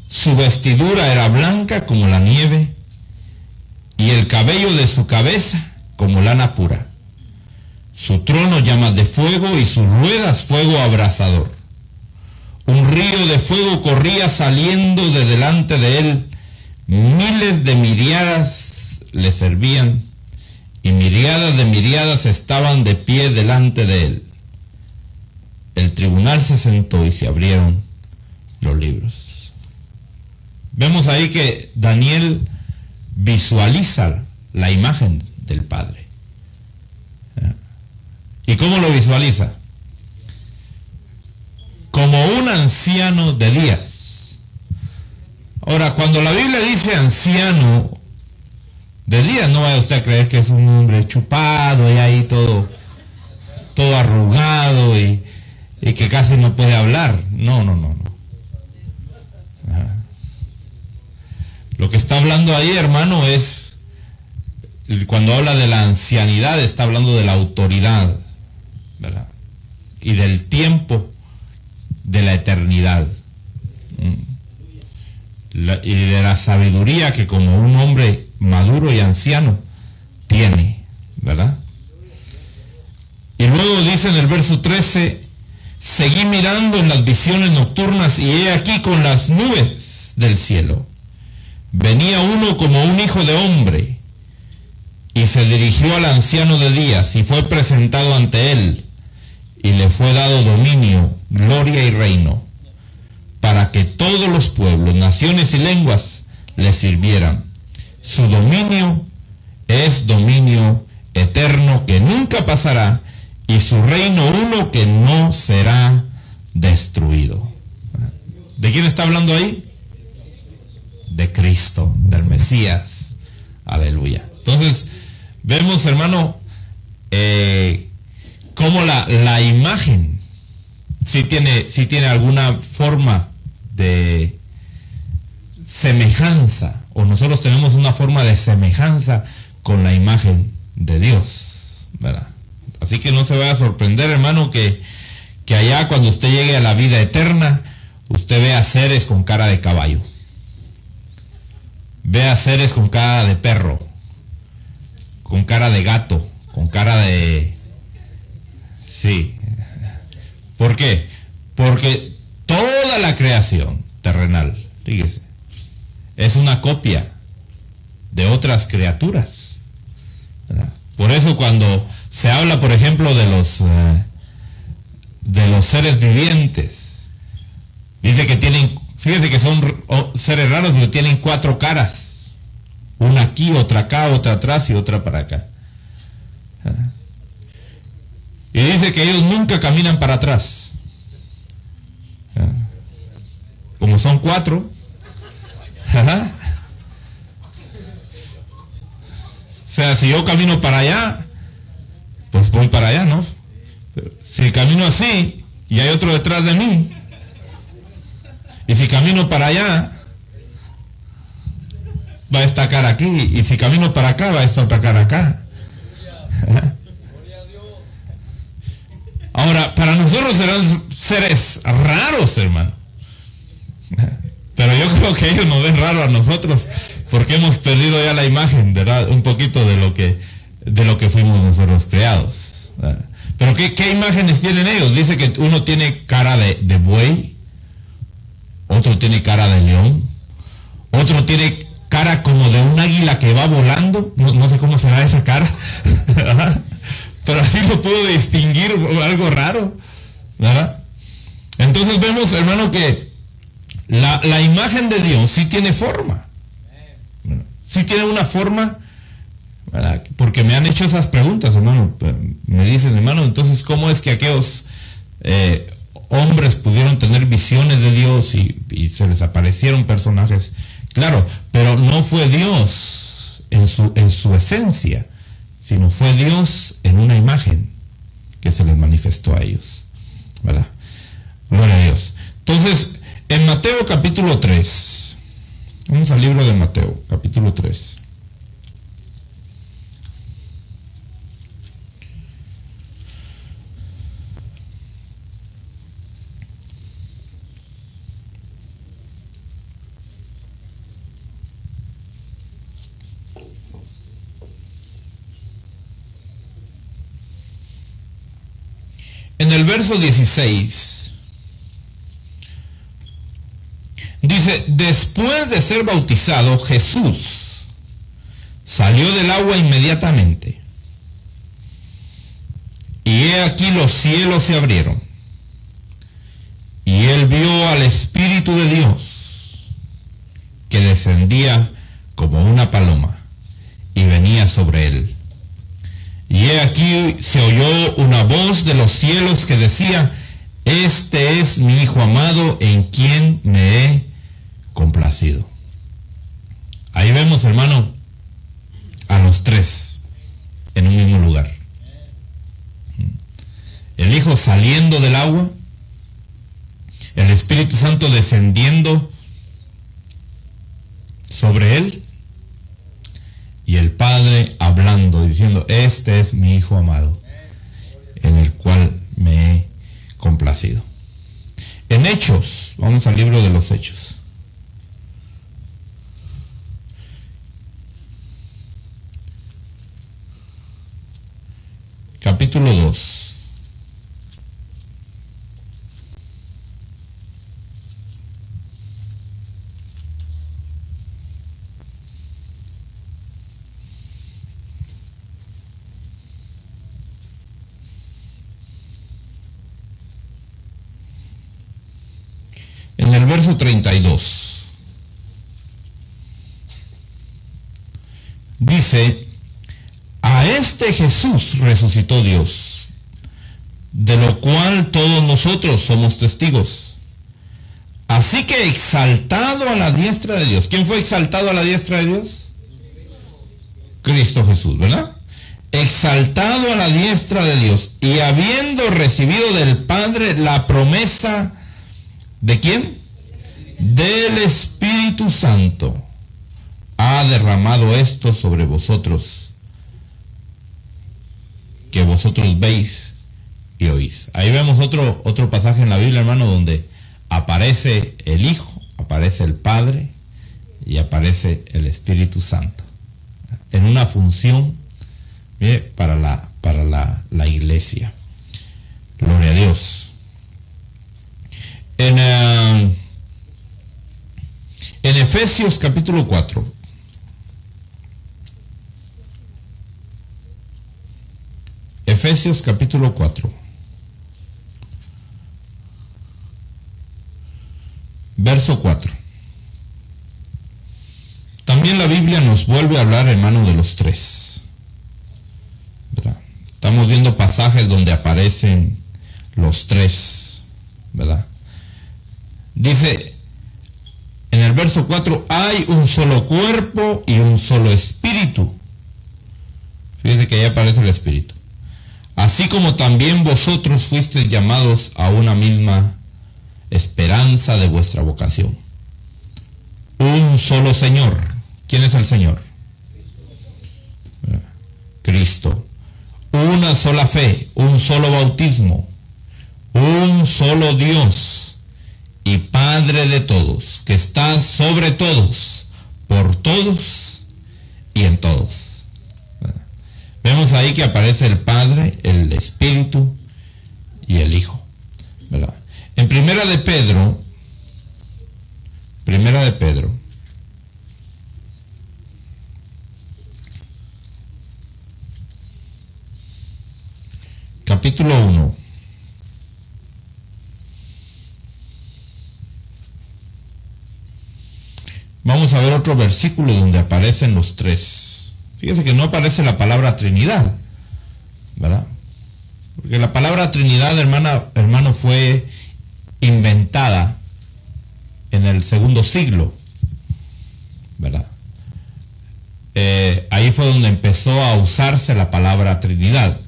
Su vestidura era blanca como la nieve, y el cabello de su cabeza como lana pura. Su trono llamas de fuego y sus ruedas fuego abrasador. Un río de fuego corría saliendo de delante de él. Miles de miriadas le servían, y miriadas de miriadas estaban de pie delante de él. El tribunal se sentó y se abrieron los libros. Vemos ahí que Daniel visualiza la imagen del Padre. ¿Y cómo lo visualiza? Como un anciano de días. Ahora, cuando la Biblia dice anciano de días, no vaya usted a creer que es un hombre chupado y ahí todo arrugado y que casi no puede hablar. No. Lo que está hablando ahí, hermano, es, cuando habla de la ancianidad, está hablando de la autoridad, ¿verdad? Y del tiempo de la eternidad. Y de la sabiduría que como un hombre maduro y anciano tiene, ¿verdad? Y luego dice en el verso 13, seguí mirando en las visiones nocturnas y he aquí con las nubes del cielo venía uno como un hijo de hombre, y se dirigió al anciano de días, y fue presentado ante él, y le fue dado dominio, gloria y reino, para que todos los pueblos, naciones y lenguas le sirvieran. Su dominio es dominio eterno que nunca pasará, y su reino uno que no será destruido. ¿De quién está hablando ahí? De Cristo, del Mesías. Aleluya. Entonces, vemos, hermano, cómo la imagen sí tiene alguna forma de semejanza, o nosotros tenemos una forma de semejanza con la imagen de Dios, ¿verdad? Así que no se vaya a sorprender, hermano, que allá cuando usted llegue a la vida eterna, usted ve a seres con cara de caballo. Ve a seres con cara de perro, con cara de gato, con cara de... Sí. ¿Por qué? Porque toda la creación terrenal, fíjese, es una copia de otras criaturas, ¿verdad? Por eso cuando se habla, por ejemplo, de los seres vivientes, dice que tienen, fíjese que son seres raros, pero tienen 4 caras. Una aquí, otra acá, otra atrás y otra para acá. Y dice que ellos nunca caminan para atrás. Como son 4. O sea, si yo camino para allá, pues voy para allá, ¿no? Pero si camino así y hay otro detrás de mí, y si camino para allá, va esta cara aquí, y si camino para acá, va esta otra cara acá. Ahora, para nosotros serán seres raros, hermano. Pero yo creo que ellos nos ven raro a nosotros, porque hemos perdido ya la imagen, ¿verdad? Un poquito de lo que fuimos nosotros creados, ¿verdad? Pero ¿qué imágenes tienen ellos? Dice que uno tiene cara de buey, otro tiene cara de león, otro tiene cara como de un águila que va volando, no sé cómo será esa cara, pero así lo puedo distinguir, algo raro, ¿verdad? Entonces vemos, hermano, que la imagen de Dios sí tiene forma, sí tiene una forma, ¿verdad? Porque me han hecho esas preguntas, hermano. Me dicen, hermano, entonces, ¿cómo es que aquellos hombres pudieron tener visiones de Dios y se les aparecieron personajes? Claro, pero no fue Dios en su esencia, sino fue Dios en una imagen que se les manifestó a ellos, ¿verdad? Gloria a Dios. Entonces, en Mateo capítulo 3, vamos al libro de Mateo, capítulo 3. En el verso 16, dice, después de ser bautizado, Jesús salió del agua inmediatamente. Y he aquí los cielos se abrieron. Y él vio al Espíritu de Dios, que descendía como una paloma y venía sobre él. Y he aquí se oyó una voz de los cielos que decía, este es mi Hijo amado en quien me he complacido. Ahí vemos, hermano, a los 3 en un mismo lugar. El Hijo saliendo del agua, el Espíritu Santo descendiendo sobre él, y el Padre hablando, diciendo, este es mi Hijo amado, en el cual me he complacido. En Hechos, vamos al libro de los Hechos. Capítulo 2. En el verso 32 dice, a este Jesús resucitó Dios, de lo cual todos nosotros somos testigos. Así que exaltado a la diestra de Dios. ¿Quién fue exaltado a la diestra de Dios? Cristo Jesús, ¿verdad? Exaltado a la diestra de Dios y habiendo recibido del Padre la promesa, ¿de quién? Del Espíritu Santo, ha derramado esto sobre vosotros, que vosotros veis y oís. Ahí vemos otro pasaje en la Biblia, hermano, donde aparece el Hijo, aparece el Padre y aparece el Espíritu Santo en una función, mire, para la iglesia. Gloria a Dios. En Efesios capítulo 4, Efesios capítulo 4. Verso 4. También la Biblia nos vuelve a hablar, hermano, de los tres. ¿Verdad? Estamos viendo pasajes donde aparecen los tres, ¿verdad? Dice en el verso 4, hay un solo cuerpo y un solo espíritu. Fíjese que ahí aparece el espíritu. Así como también vosotros fuisteis llamados a una misma esperanza de vuestra vocación. Un solo Señor. ¿Quién es el Señor? Cristo. Una sola fe, un solo bautismo, un solo Dios y Padre de todos, que está sobre todos, por todos y en todos. Vemos ahí que aparece el Padre, el Espíritu y el Hijo, ¿verdad? En Primera de Pedro, capítulo 1. Vamos a ver otro versículo donde aparecen los tres. Fíjese que no aparece la palabra Trinidad, ¿verdad? Porque la palabra Trinidad, hermano, fue inventada en el segundo siglo, ¿verdad? Ahí fue donde empezó a usarse la palabra Trinidad.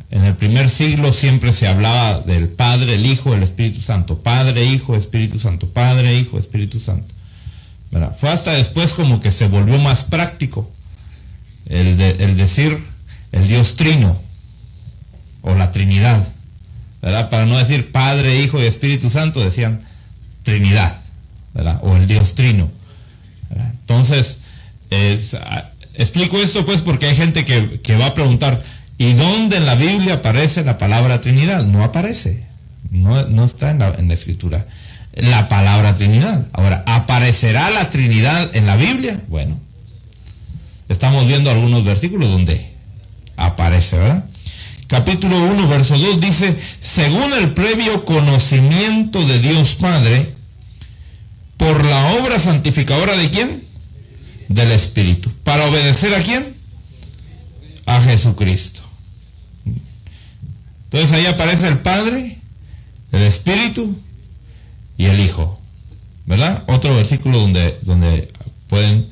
En el primer siglo siempre se hablaba del Padre, el Hijo, el Espíritu Santo. Padre, Hijo, Espíritu Santo. Padre, Hijo, Espíritu Santo. ¿Verdad? Fue hasta después como que se volvió más práctico el decir el Dios Trino o la Trinidad, ¿verdad? Para no decir Padre, Hijo y Espíritu Santo, decían Trinidad, ¿verdad? O el Dios Trino, ¿verdad? Entonces, explico esto pues porque hay gente que va a preguntar, ¿y dónde en la Biblia aparece la palabra Trinidad? No aparece, no está en la Escritura la palabra Trinidad. Ahora, ¿aparecerá la Trinidad en la Biblia? Bueno, estamos viendo algunos versículos donde aparece, ¿verdad? Capítulo 1, verso 2 dice, según el previo conocimiento de Dios Padre, por la obra santificadora ¿de quién? Del Espíritu. ¿Para obedecer a quién? A Jesucristo. Entonces ahí aparece el Padre, el Espíritu y el Hijo, ¿verdad? Otro versículo donde pueden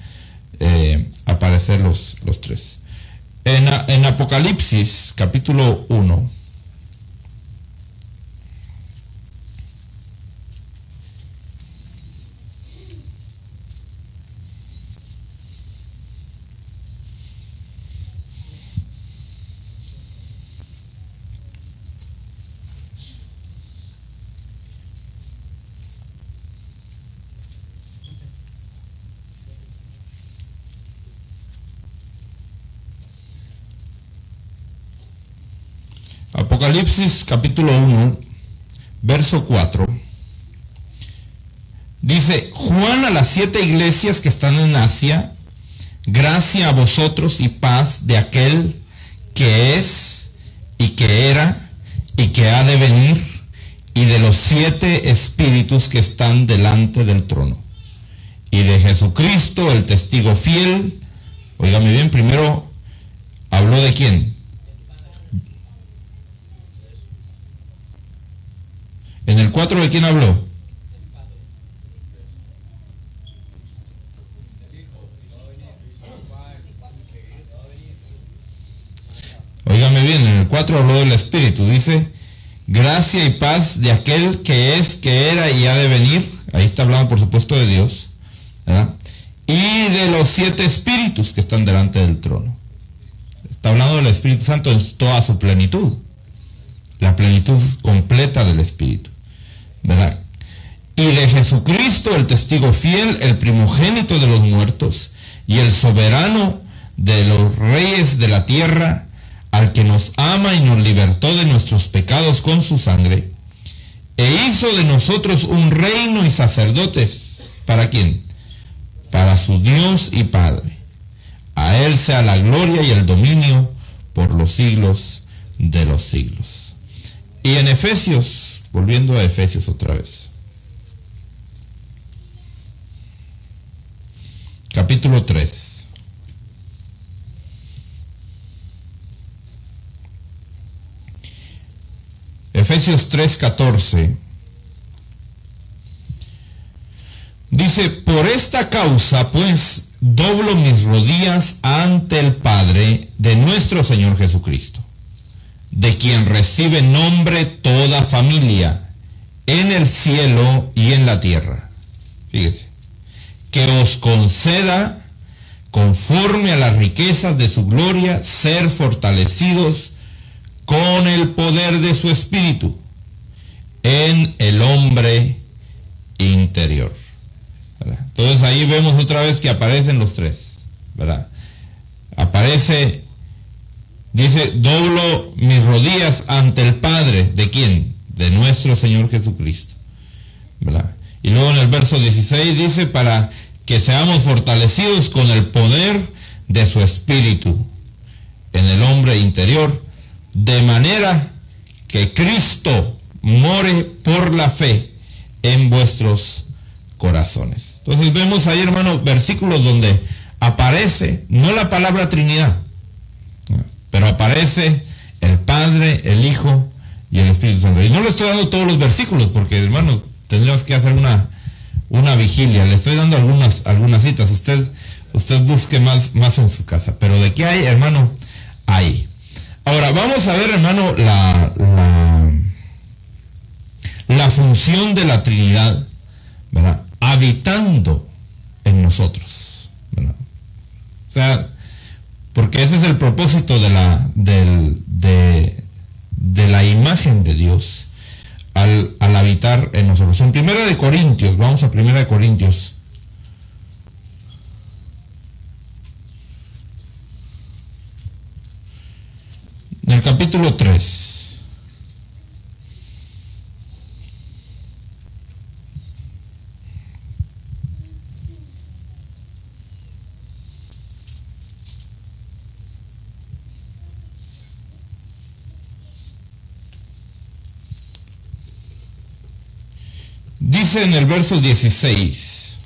aparecer los tres. En Apocalipsis, capítulo 1, Apocalipsis capítulo 1, verso 4, dice, Juan a las 7 iglesias que están en Asia, gracia a vosotros y paz de aquel que es, y que era, y que ha de venir, y de los 7 espíritus que están delante del trono, y de Jesucristo, el testigo fiel. Óigame bien, primero habló de quién. En el 4, ¿de quién habló? Óigame bien, en el 4 habló del Espíritu. Dice, gracia y paz de aquel que es, que era y ha de venir. Ahí está hablando, por supuesto, de Dios, ¿verdad? Y de los 7 espíritus que están delante del trono. Está hablando del Espíritu Santo en toda su plenitud. La plenitud completa del Espíritu, ¿verdad? Y de Jesucristo, el testigo fiel, el primogénito de los muertos y el soberano de los reyes de la tierra, al que nos ama y nos libertó de nuestros pecados con su sangre, e hizo de nosotros un reino y sacerdotes. ¿Para quién? Para su Dios y Padre. A él sea la gloria y el dominio por los siglos de los siglos. Y en Efesios, volviendo a Efesios otra vez, capítulo 3. Efesios 3:14 dice: por esta causa pues doblo mis rodillas ante el Padre de nuestro Señor Jesucristo, de quien recibe nombre toda familia en el cielo y en la tierra. Fíjese, que os conceda, conforme a las riquezas de su gloria, ser fortalecidos con el poder de su Espíritu en el hombre interior. ¿Verdad? Entonces ahí vemos otra vez que aparecen los tres, ¿verdad? Aparece, dice, doblo mis rodillas ante el Padre, ¿de quién? De nuestro Señor Jesucristo, ¿verdad? Y luego en el verso 16 dice, para que seamos fortalecidos con el poder de su Espíritu en el hombre interior, de manera que Cristo more por la fe en vuestros corazones. Entonces vemos ahí, hermano, versículos donde aparece, no la palabra Trinidad, pero aparece el Padre, el Hijo y el Espíritu Santo. Y no le estoy dando todos los versículos, porque, hermano, tendríamos que hacer una vigilia. Le estoy dando algunas citas. Usted busque más en su casa. Pero de qué hay, hermano, hay. Ahora, vamos a ver, hermano, la función de la Trinidad, ¿verdad? Habitando en nosotros, ¿verdad? O sea, porque ese es el propósito de la imagen de Dios al habitar en nosotros. En 1 Corintios, vamos a 1 Corintios. En el capítulo 3. Dice en el verso 16,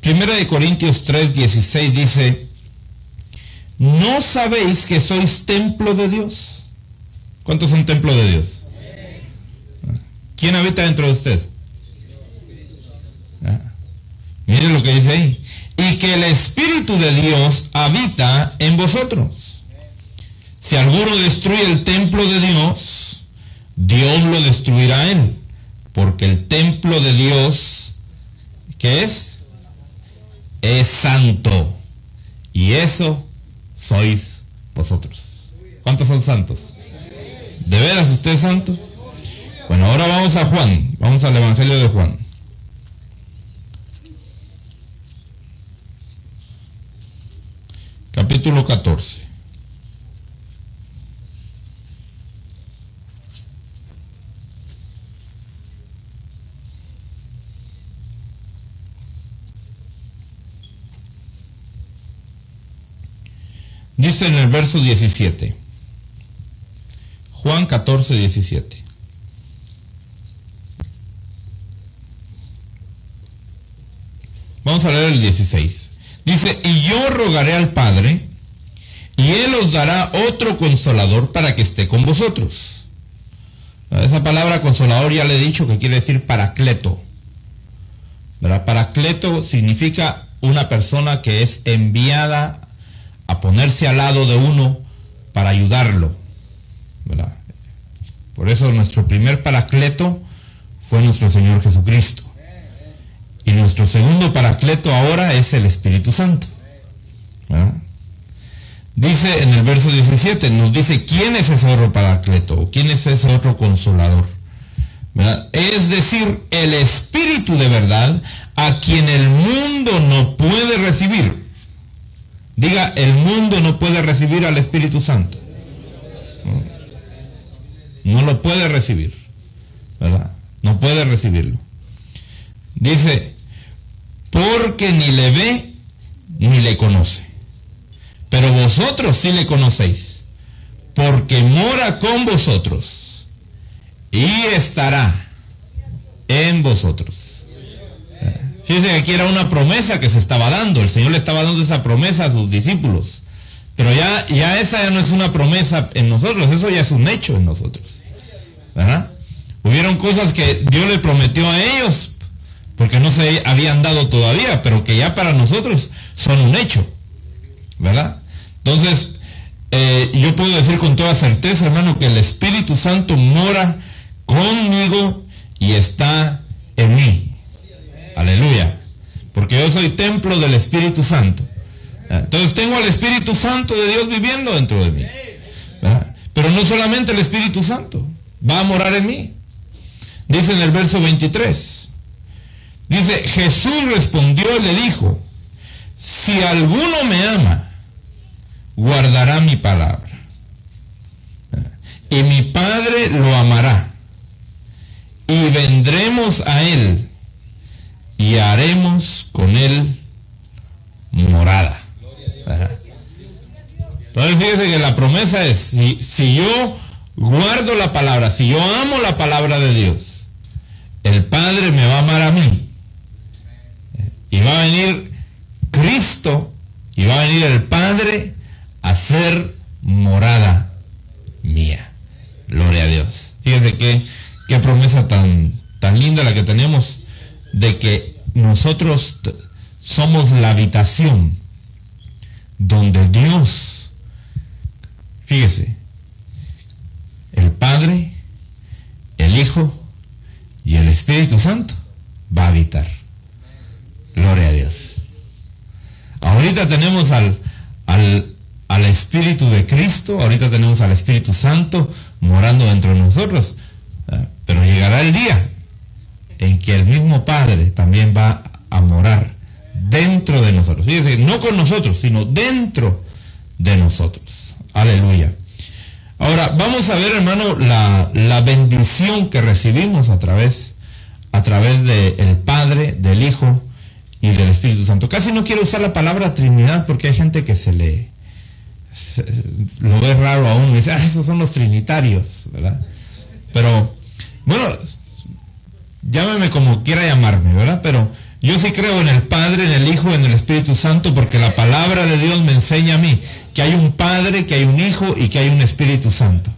1 Corintios 3:16 dice: ¿no sabéis que sois templo de Dios? ¿Cuántos son templo de Dios? ¿Quién habita dentro de usted? Miren lo que dice ahí. Y que el Espíritu de Dios habita en vosotros. Si alguno destruye el templo de Dios, Dios lo destruirá a él. Porque el templo de Dios, ¿qué es? Es santo. Y eso sois vosotros. ¿Cuántos son santos? ¿De veras usted es santo? Bueno, ahora vamos a Juan. Vamos al Evangelio de Juan. Capítulo 14. Dice en el verso 17. Juan 14, 17. Vamos a leer el 16. Dice: y yo rogaré al Padre, y Él os dará otro consolador para que esté con vosotros. Esa palabra consolador ya le he dicho que quiere decir paracleto. ¿Verdad? Paracleto significa una persona que es enviada a ponerse al lado de uno para ayudarlo, ¿verdad? Por eso nuestro primer paracleto fue nuestro Señor Jesucristo. Y nuestro segundo paracleto ahora es el Espíritu Santo, ¿verdad? Dice en el verso 17, nos dice quién es ese otro paracleto, o quién es ese otro consolador, ¿verdad? Es decir, el Espíritu de verdad, a quien el mundo no puede recibir. Diga, el mundo no puede recibir al Espíritu Santo. No lo puede recibir, ¿verdad? No puede recibirlo. Dice, porque ni le ve ni le conoce. pero vosotros sí le conocéis, porque mora con vosotros y estará en vosotros. Fíjense que aquí era una promesa que se estaba dando. El Señor le estaba dando esa promesa a sus discípulos. Pero ya esa ya no es una promesa en nosotros, eso ya es un hecho en nosotros. ¿Verdad? Hubieron cosas que Dios le prometió a ellos, porque no se habían dado todavía, pero que ya para nosotros son un hecho. ¿Verdad? Entonces, yo puedo decir con toda certeza, hermano, que el Espíritu Santo mora conmigo y está en mí. Aleluya. Porque yo soy templo del Espíritu Santo. Entonces tengo al Espíritu Santo de Dios viviendo dentro de mí. ¿Verdad? Pero no solamente el Espíritu Santo va a morar en mí. Dice en el verso 23. Dice, Jesús respondió y le dijo, si alguno me ama, guardará mi palabra. Y mi Padre lo amará. Y vendremos a él y haremos con él morada. Entonces fíjese que la promesa es, si yo guardo la palabra, si yo amo la palabra de Dios, el Padre me va a amar a mí. Y va a venir Cristo y va a venir el Padre a ser morada mía. Gloria a Dios. Fíjese qué promesa tan linda la que tenemos, de que nosotros somos la habitación donde Dios, fíjese, el Padre, el Hijo y el Espíritu Santo va a habitar. Gloria a Dios. Ahorita tenemos al Espíritu de Cristo, ahorita tenemos al Espíritu Santo morando dentro de nosotros, pero llegará el día en que el mismo Padre también va a morar dentro de nosotros. Fíjese, no con nosotros, sino dentro de nosotros. Aleluya. Ahora, vamos a ver, hermano, la bendición que recibimos a través del Padre, del Hijo y del Espíritu Santo. Casi no quiero usar la palabra Trinidad porque hay gente que lo ve raro aún y dice, esos son los trinitarios, ¿verdad? Pero, bueno, llámeme como quiera llamarme, ¿verdad? Pero yo sí creo en el Padre, en el Hijo, en el Espíritu Santo, porque la palabra de Dios me enseña a mí que hay un Padre, que hay un Hijo y que hay un Espíritu Santo,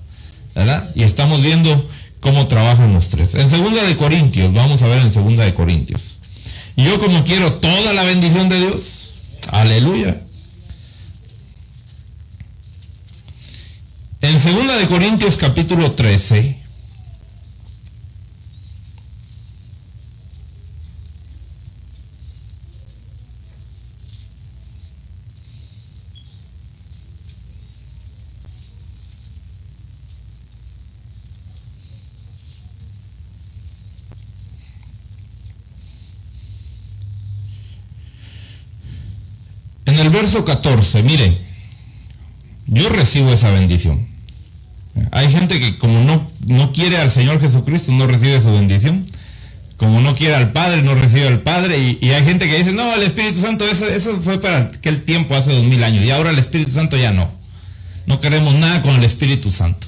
¿verdad? Y estamos viendo cómo trabajan los tres. En 2 de Corintios, vamos a ver en 2 de Corintios. Y yo como quiero toda la bendición de Dios, aleluya. En 2 de Corintios capítulo 13, en el verso 14, mire, yo recibo esa bendición. Hay gente que como no quiere al Señor Jesucristo, no recibe su bendición. Como no quiere al Padre, no recibe al Padre. Y hay gente que dice, no, el Espíritu Santo, eso fue para aquel tiempo, hace 2000 años. Y ahora el Espíritu Santo ya no. No queremos nada con el Espíritu Santo,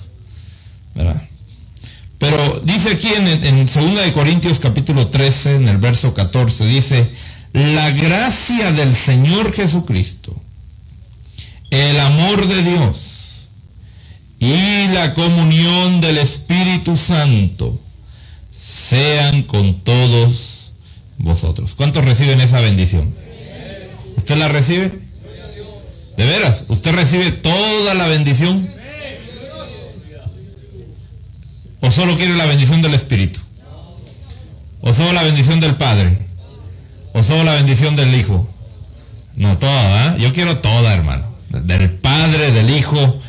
¿verdad? Pero dice aquí en 2 de Corintios capítulo 13, en el verso 14, dice, la gracia del Señor Jesucristo, el amor de Dios y la comunión del Espíritu Santo sean con todos vosotros. ¿Cuántos reciben esa bendición? ¿Usted la recibe? ¿De veras? ¿Usted recibe toda la bendición? ¿O solo quiere la bendición del Espíritu? ¿O solo la bendición del Padre? ¿O solo la bendición del Hijo? No, toda, ¿eh? Yo quiero toda, hermano. Del Padre, del Hijo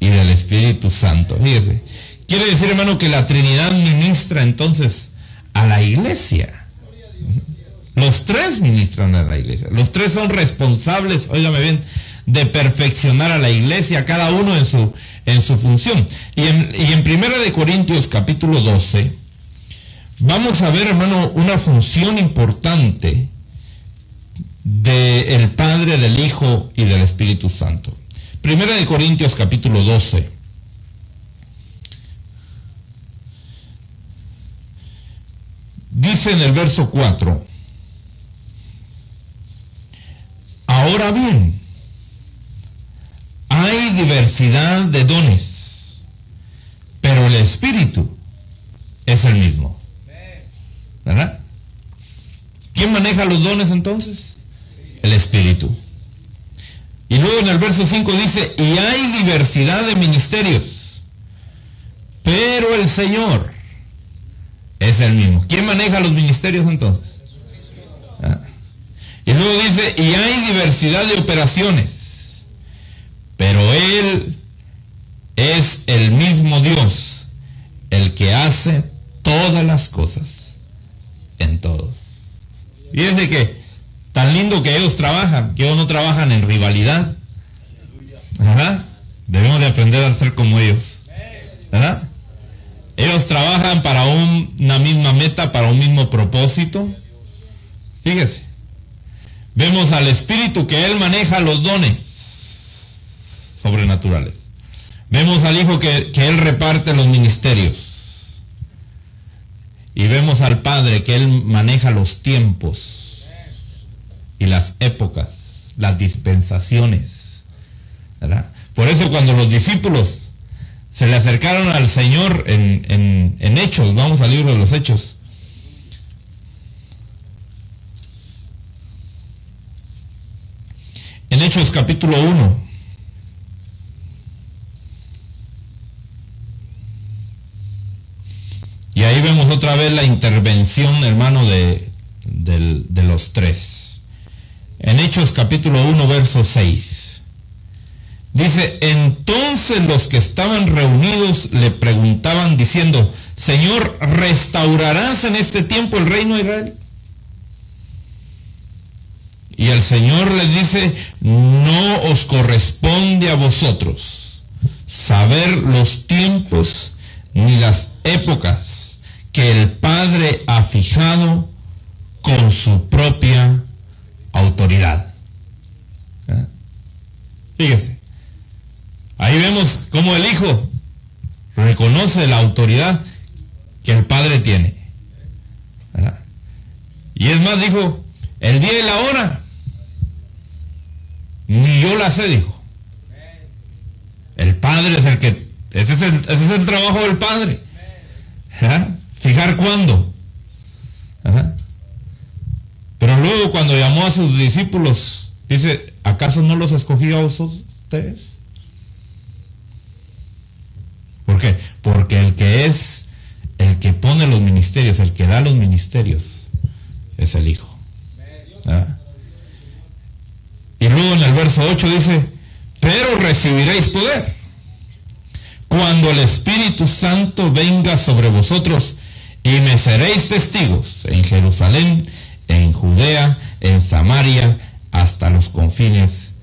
y del Espíritu Santo. Fíjese. Quiere decir, hermano, que la Trinidad ministra entonces a la iglesia. Los tres ministran a la iglesia. Los tres son responsables, óigame bien, de perfeccionar a la iglesia, cada uno en su función. Y en 1 de Corintios capítulo 12, vamos a ver, hermano, una función importante del Padre, del Hijo y del Espíritu Santo. Primera de Corintios capítulo 12. Dice en el verso 4, ahora bien, hay diversidad de dones, pero el Espíritu es el mismo. ¿Verdad? ¿Quién maneja los dones entonces? El Espíritu. Y luego en el verso 5 dice, y hay diversidad de ministerios, pero el Señor es el mismo. ¿Quién maneja los ministerios entonces? ¿Ah? Y luego dice, y hay diversidad de operaciones, pero Él es el mismo Dios, el que hace todas las cosas en todos. Fíjense que tan lindo que ellos trabajan, que ellos no trabajan en rivalidad. ¿Verdad? Debemos de aprender a ser como ellos. ¿Verdad? Ellos trabajan para una misma meta, para un mismo propósito. Fíjese. Vemos al Espíritu que Él maneja los dones sobrenaturales. Vemos al Hijo que Él reparte los ministerios. Y vemos al Padre que Él maneja los tiempos y las épocas, las dispensaciones, ¿verdad? Por eso cuando los discípulos se le acercaron al Señor en Hechos, vamos al libro de los Hechos. En Hechos capítulo 1. Y ahí vemos otra vez la intervención, hermano, de los tres. En Hechos capítulo 1, verso 6. Dice, entonces los que estaban reunidos le preguntaban diciendo, Señor, ¿restaurarás en este tiempo el reino de Israel? Y el Señor les dice, no os corresponde a vosotros saber los tiempos ni las épocas que el Padre ha fijado con su propia autoridad. ¿Ah? Fíjese, ahí vemos cómo el Hijo reconoce la autoridad que el Padre tiene. ¿Verdad? Y es más, dijo, el día y la hora ni yo la sé, dijo. El Padre es el que, ese es el trabajo del Padre. ¿Verdad? Fijar cuándo. ¿Verdad? Pero luego cuando llamó a sus discípulos, dice, ¿acaso no los escogió a ustedes? ¿Por qué? Porque el que pone los ministerios, el que da los ministerios, es el Hijo. ¿Verdad? Y luego en el verso 8 dice, pero recibiréis poder cuando el Espíritu Santo venga sobre vosotros y me seréis testigos en Jerusalén, en Judea, en Samaria, hasta los confines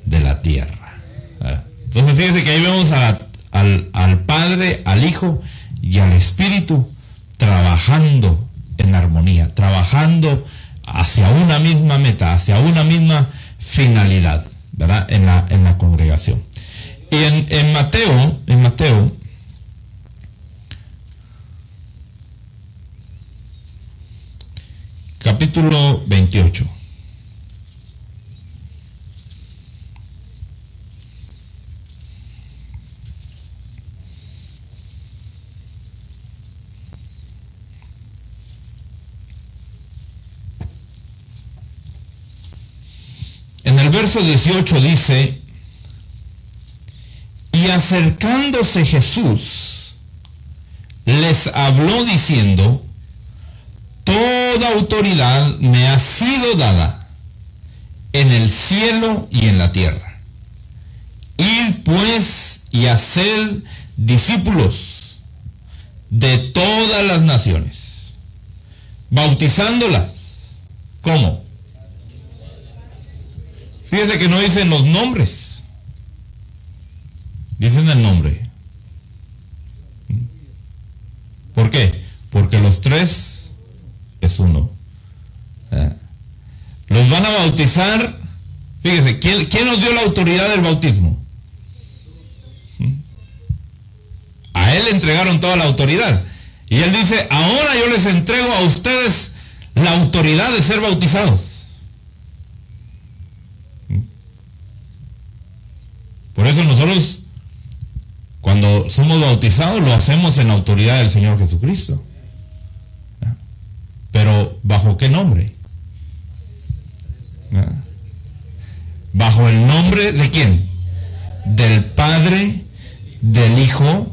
de la tierra. ¿Verdad? Entonces fíjense que ahí vemos al Padre, al Hijo y al Espíritu trabajando en armonía, trabajando hacia una misma meta, hacia una misma finalidad, ¿verdad? En la congregación. Y en Mateo, capítulo 28. En el verso 18 dice, y acercándose Jesús, les habló diciendo, toda autoridad me ha sido dada en el cielo y en la tierra. Id pues y haced discípulos de todas las naciones, bautizándolas. ¿Cómo? Fíjense que no dicen los nombres, dicen el nombre. ¿Por qué? Porque los tres es uno. Los van a bautizar. Fíjese, ¿quién nos dio la autoridad del bautismo? él le entregaron toda la autoridad. Y él dice, ahora yo les entrego a ustedes la autoridad de ser bautizados. Por eso nosotros, cuando somos bautizados, lo hacemos en la autoridad del Señor Jesucristo. Pero, ¿bajo qué nombre? ¿Bajo el nombre de quién? Del Padre, del Hijo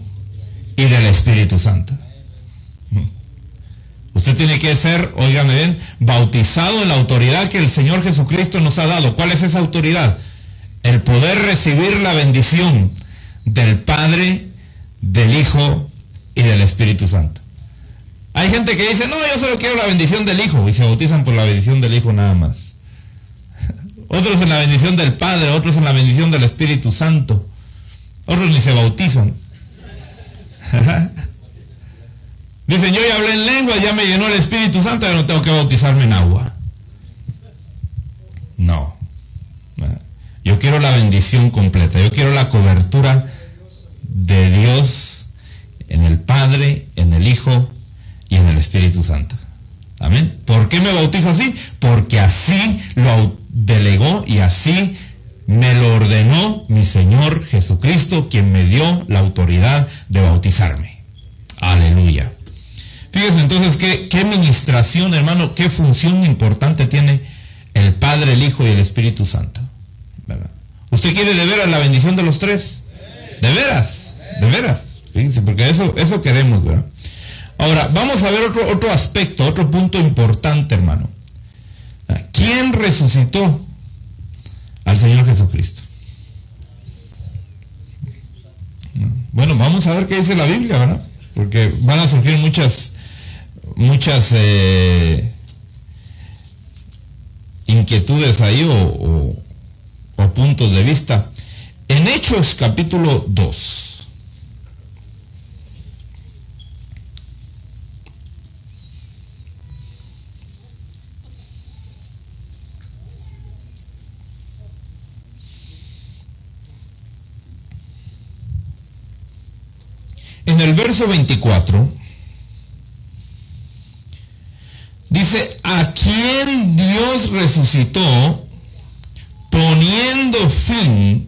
y del Espíritu Santo. Usted tiene que ser, óigame bien, bautizado en la autoridad que el Señor Jesucristo nos ha dado. ¿Cuál es esa autoridad? El poder recibir la bendición del Padre, del Hijo y del Espíritu Santo. Hay gente que dice, no, yo solo quiero la bendición del Hijo, y se bautizan por la bendición del Hijo nada más. Otros en la bendición del Padre, otros en la bendición del Espíritu Santo. Otros ni se bautizan. Dicen, yo ya hablé en lengua, ya me llenó el Espíritu Santo, ya no tengo que bautizarme en agua. No. Yo quiero la bendición completa, yo quiero la cobertura de Dios en el Padre, en el Hijo y en el Espíritu Santo. Amén. ¿Por qué me bautizo así? Porque así lo delegó y así me lo ordenó mi Señor Jesucristo, quien me dio la autoridad de bautizarme. Aleluya. Fíjese entonces qué ministración, hermano, qué función importante tiene el Padre, el Hijo y el Espíritu Santo. ¿Verdad? ¿Usted quiere de veras la bendición de los tres? De veras, de veras. Fíjense, porque eso queremos, ¿verdad? Ahora, vamos a ver otro aspecto, otro punto importante, hermano. ¿Quién resucitó al Señor Jesucristo? Bueno, vamos a ver qué dice la Biblia, ¿verdad? Porque van a surgir muchas inquietudes ahí o puntos de vista. En Hechos capítulo 2. En el verso 24 dice, a quien Dios resucitó poniendo fin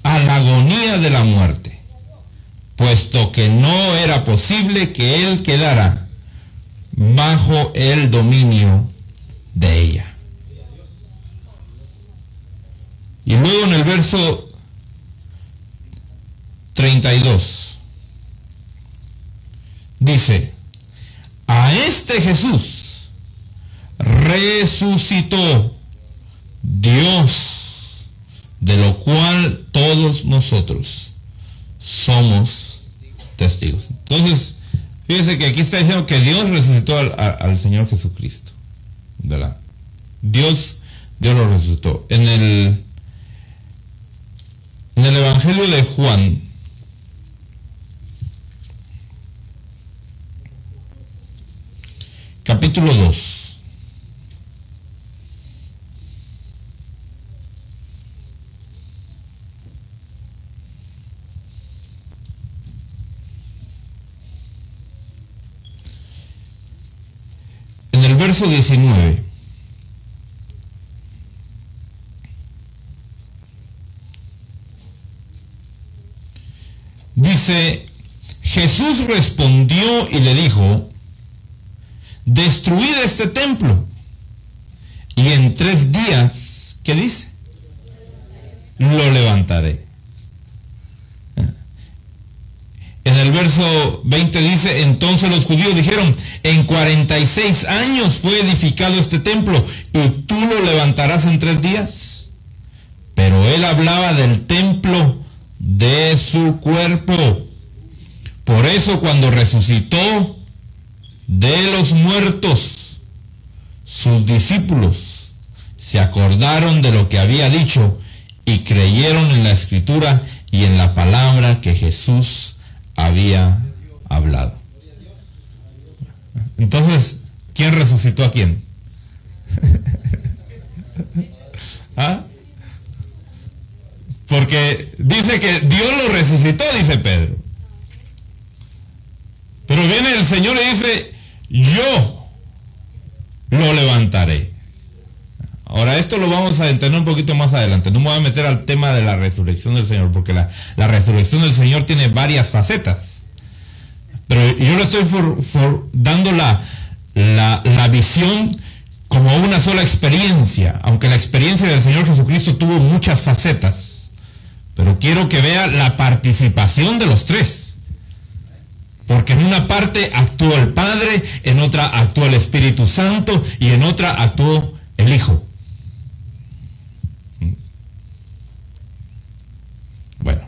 a la agonía de la muerte, puesto que no era posible que él quedara bajo el dominio de ella. Y luego en el verso 32 dice, a este Jesús resucitó Dios, de lo cual todos nosotros somos testigos. Entonces, fíjese que aquí está diciendo que Dios resucitó al Señor Jesucristo, ¿verdad? Dios lo resucitó. En el Evangelio de Juan, capítulo 2. En el verso 19. Dice, Jesús respondió y le dijo, destruid este templo, y en 3 días, ¿qué dice? Lo levantaré. En el verso 20 dice, entonces los judíos dijeron, en 46 años fue edificado este templo, y tú lo levantarás en 3 días. Pero él hablaba del templo de su cuerpo. Por eso cuando resucitó de los muertos, sus discípulos se acordaron de lo que había dicho y creyeron en la Escritura y en la palabra que Jesús había hablado. Entonces, ¿quién resucitó a quién? ¿Ah? Porque dice que Dios lo resucitó, dice Pedro. el Señor le dice, yo lo levantaré. Ahora, esto lo vamos a entender un poquito más adelante. No me voy a meter al tema de la resurrección del Señor, porque la resurrección del Señor tiene varias facetas. Pero yo le estoy dando la visión como una sola experiencia, aunque la experiencia del Señor Jesucristo tuvo muchas facetas. Pero quiero que vea la participación de los tres. Porque en una parte actuó el Padre, en otra actuó el Espíritu Santo y en otra actuó el Hijo. Bueno,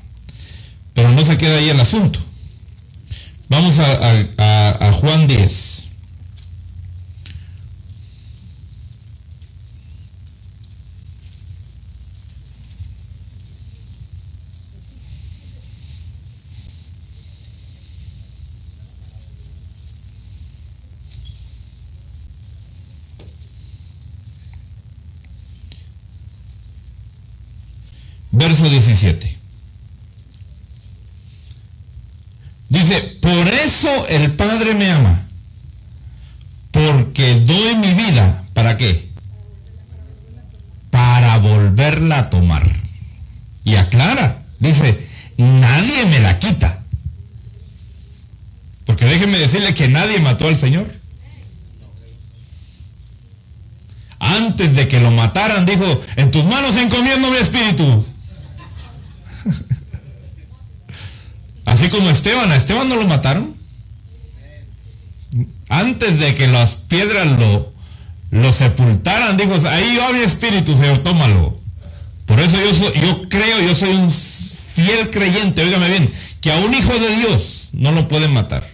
pero no se queda ahí el asunto. Vamos a Juan 10. Verso 17. Dice, por eso el Padre me ama, porque doy mi vida, ¿para qué? Para volverla a tomar. Y aclara, dice, nadie me la quita. Porque déjenme decirle que nadie mató al Señor. Antes de que lo mataran, dijo, en tus manos encomiendo mi espíritu. Así como a Esteban no lo mataron. Antes de que las piedras lo sepultaran, dijo, ahí va mi espíritu, Señor, tómalo. Por eso yo soy un fiel creyente, óigame bien, que a un hijo de Dios no lo pueden matar.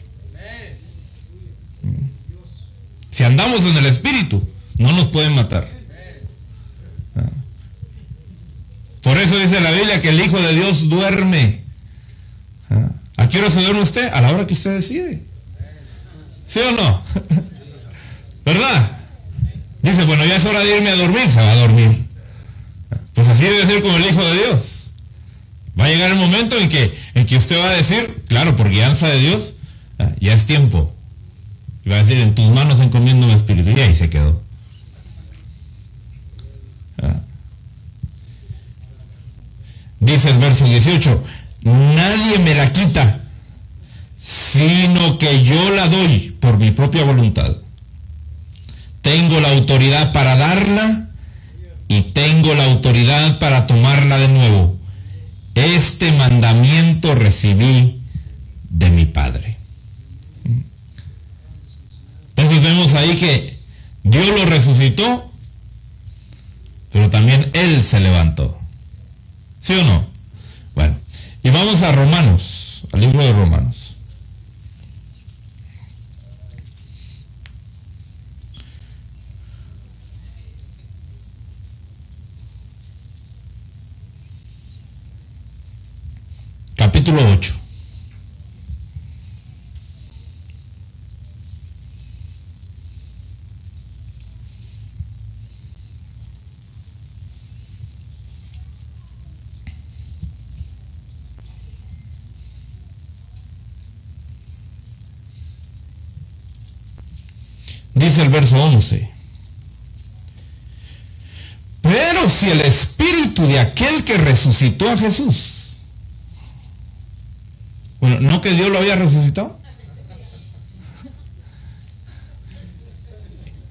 Si andamos en el espíritu, no nos pueden matar. Por eso dice la Biblia que el Hijo de Dios duerme. ¿A qué hora se duerme usted? A la hora que usted decide. ¿Sí o no? ¿Verdad? Dice, bueno, ya es hora de irme a dormir, se va a dormir. Pues así debe ser con el Hijo de Dios. Va a llegar el momento en que usted va a decir, claro, por guianza de Dios, ya es tiempo. Y va a decir, en tus manos encomiendo mi espíritu. Y ahí se quedó. Dice el verso 18, nadie me la quita, sino que yo la doy por mi propia voluntad. Tengo la autoridad para darla y tengo la autoridad para tomarla de nuevo. Este mandamiento recibí de mi Padre. Entonces vemos ahí que Dios lo resucitó, pero también Él se levantó. ¿Sí o no? Bueno, y vamos a Romanos, al libro de Romanos. Capítulo 8. Dice el verso 11. Pero si el espíritu de aquel que resucitó a Jesús, bueno, ¿no que Dios lo había resucitado?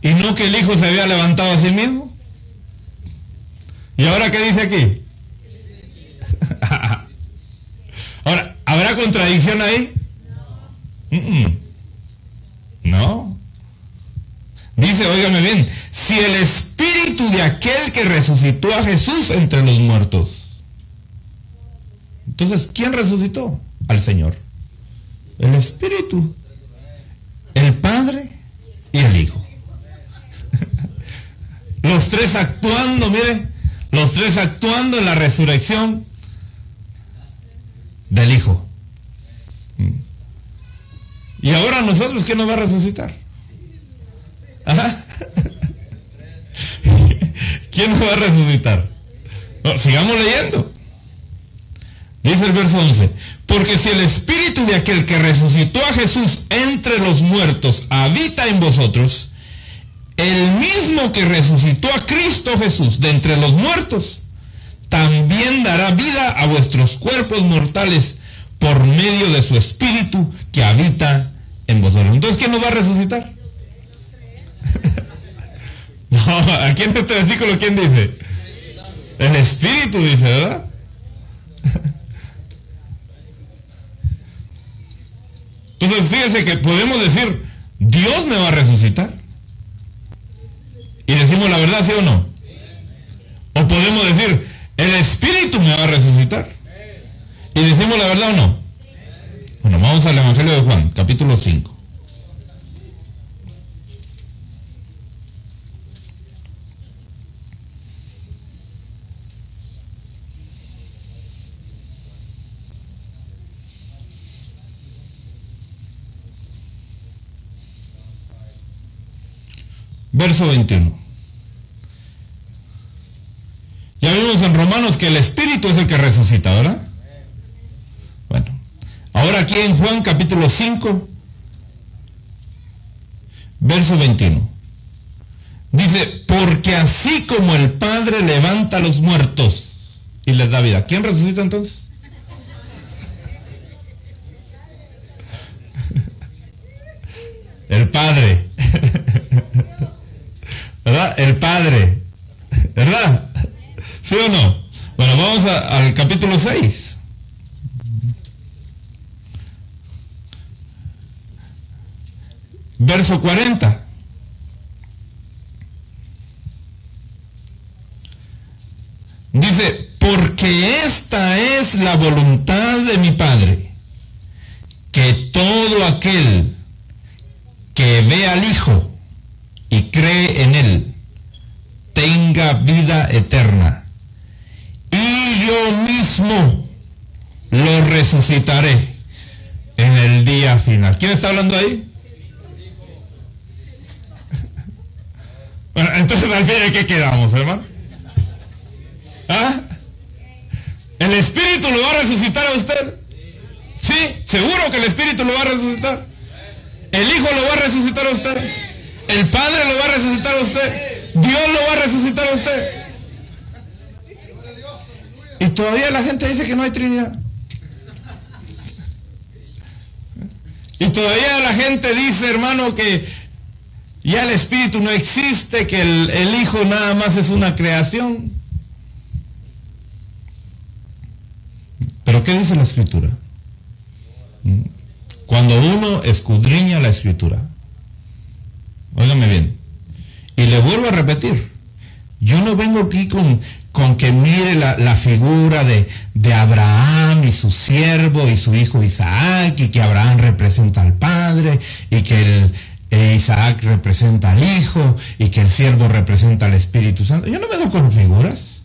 ¿Y no que el Hijo se había levantado a sí mismo? ¿Y ahora qué dice aquí? Ahora, ¿habrá contradicción ahí? No. Dice, óigame bien, si el espíritu de aquel que resucitó a Jesús entre los muertos. Entonces, ¿quién resucitó? Al Señor. El Espíritu, el Padre y el Hijo. Los tres actuando, mire, los tres actuando en la resurrección del Hijo. Y ahora nosotros, ¿quién nos va a resucitar? Ajá. ¿Quién nos va a resucitar? No, sigamos leyendo. Dice dice el verso 11, porque si el espíritu de aquel que resucitó a Jesús entre los muertos habita en vosotros, el mismo que resucitó a Cristo Jesús de entre los muertos, también dará vida a vuestros cuerpos mortales por medio de su espíritu que habita en vosotros. Entonces, ¿quién nos va a resucitar? No, aquí en este versículo, ¿quién dice? El espíritu dice, ¿verdad? Entonces, fíjense que podemos decir, Dios me va a resucitar. Y decimos la verdad, ¿sí o no? O podemos decir, el espíritu me va a resucitar. ¿Y decimos la verdad o no? Bueno, vamos al Evangelio de Juan, capítulo 5. Verso 21. Ya vimos en Romanos que el Espíritu es el que resucita, ¿verdad? Bueno, ahora aquí en Juan capítulo 5, verso 21. Dice, porque así como el Padre levanta a los muertos y les da vida. ¿Quién resucita entonces? El Padre. ¿Verdad? El Padre. ¿Verdad? ¿Sí o no? Bueno, vamos al capítulo 6. Verso 40. Dice, porque esta es la voluntad de mi Padre, que todo aquel que ve al Hijo y cree en Él, tenga vida eterna. Y yo mismo lo resucitaré en el día final. ¿Quién está hablando ahí? Bueno, entonces al fin, ¿de qué quedamos, hermano? ¿Ah? ¿El Espíritu lo va a resucitar a usted? Sí, seguro que el Espíritu lo va a resucitar. ¿El Hijo lo va a resucitar a usted? ¿El Padre lo va a resucitar a usted? ¿Dios lo va a resucitar a usted? Y todavía la gente dice que no hay Trinidad. Y todavía la gente dice, hermano, que ya el Espíritu no existe, que el Hijo nada más es una creación. ¿Pero qué dice la Escritura? Cuando uno escudriña la Escritura, óigame bien, y le vuelvo a repetir, yo no vengo aquí con que mire la figura de Abraham y su siervo y su hijo Isaac, y que Abraham representa al Padre, y que Isaac representa al Hijo, y que el siervo representa al Espíritu Santo. Yo no vengo con figuras.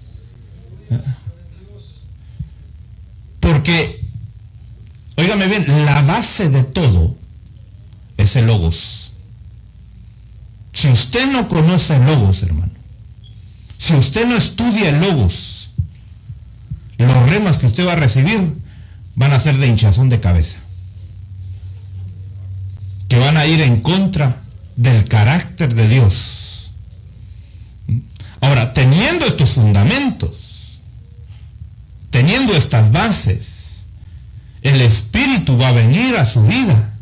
Porque, óigame bien, la base de todo es el Logos. Si usted no conoce el Logos, hermano, si usted no estudia el Logos, los remas que usted va a recibir van a ser de hinchazón de cabeza, que van a ir en contra del carácter de Dios. Ahora, teniendo estos fundamentos, teniendo estas bases, el Espíritu va a venir a su vida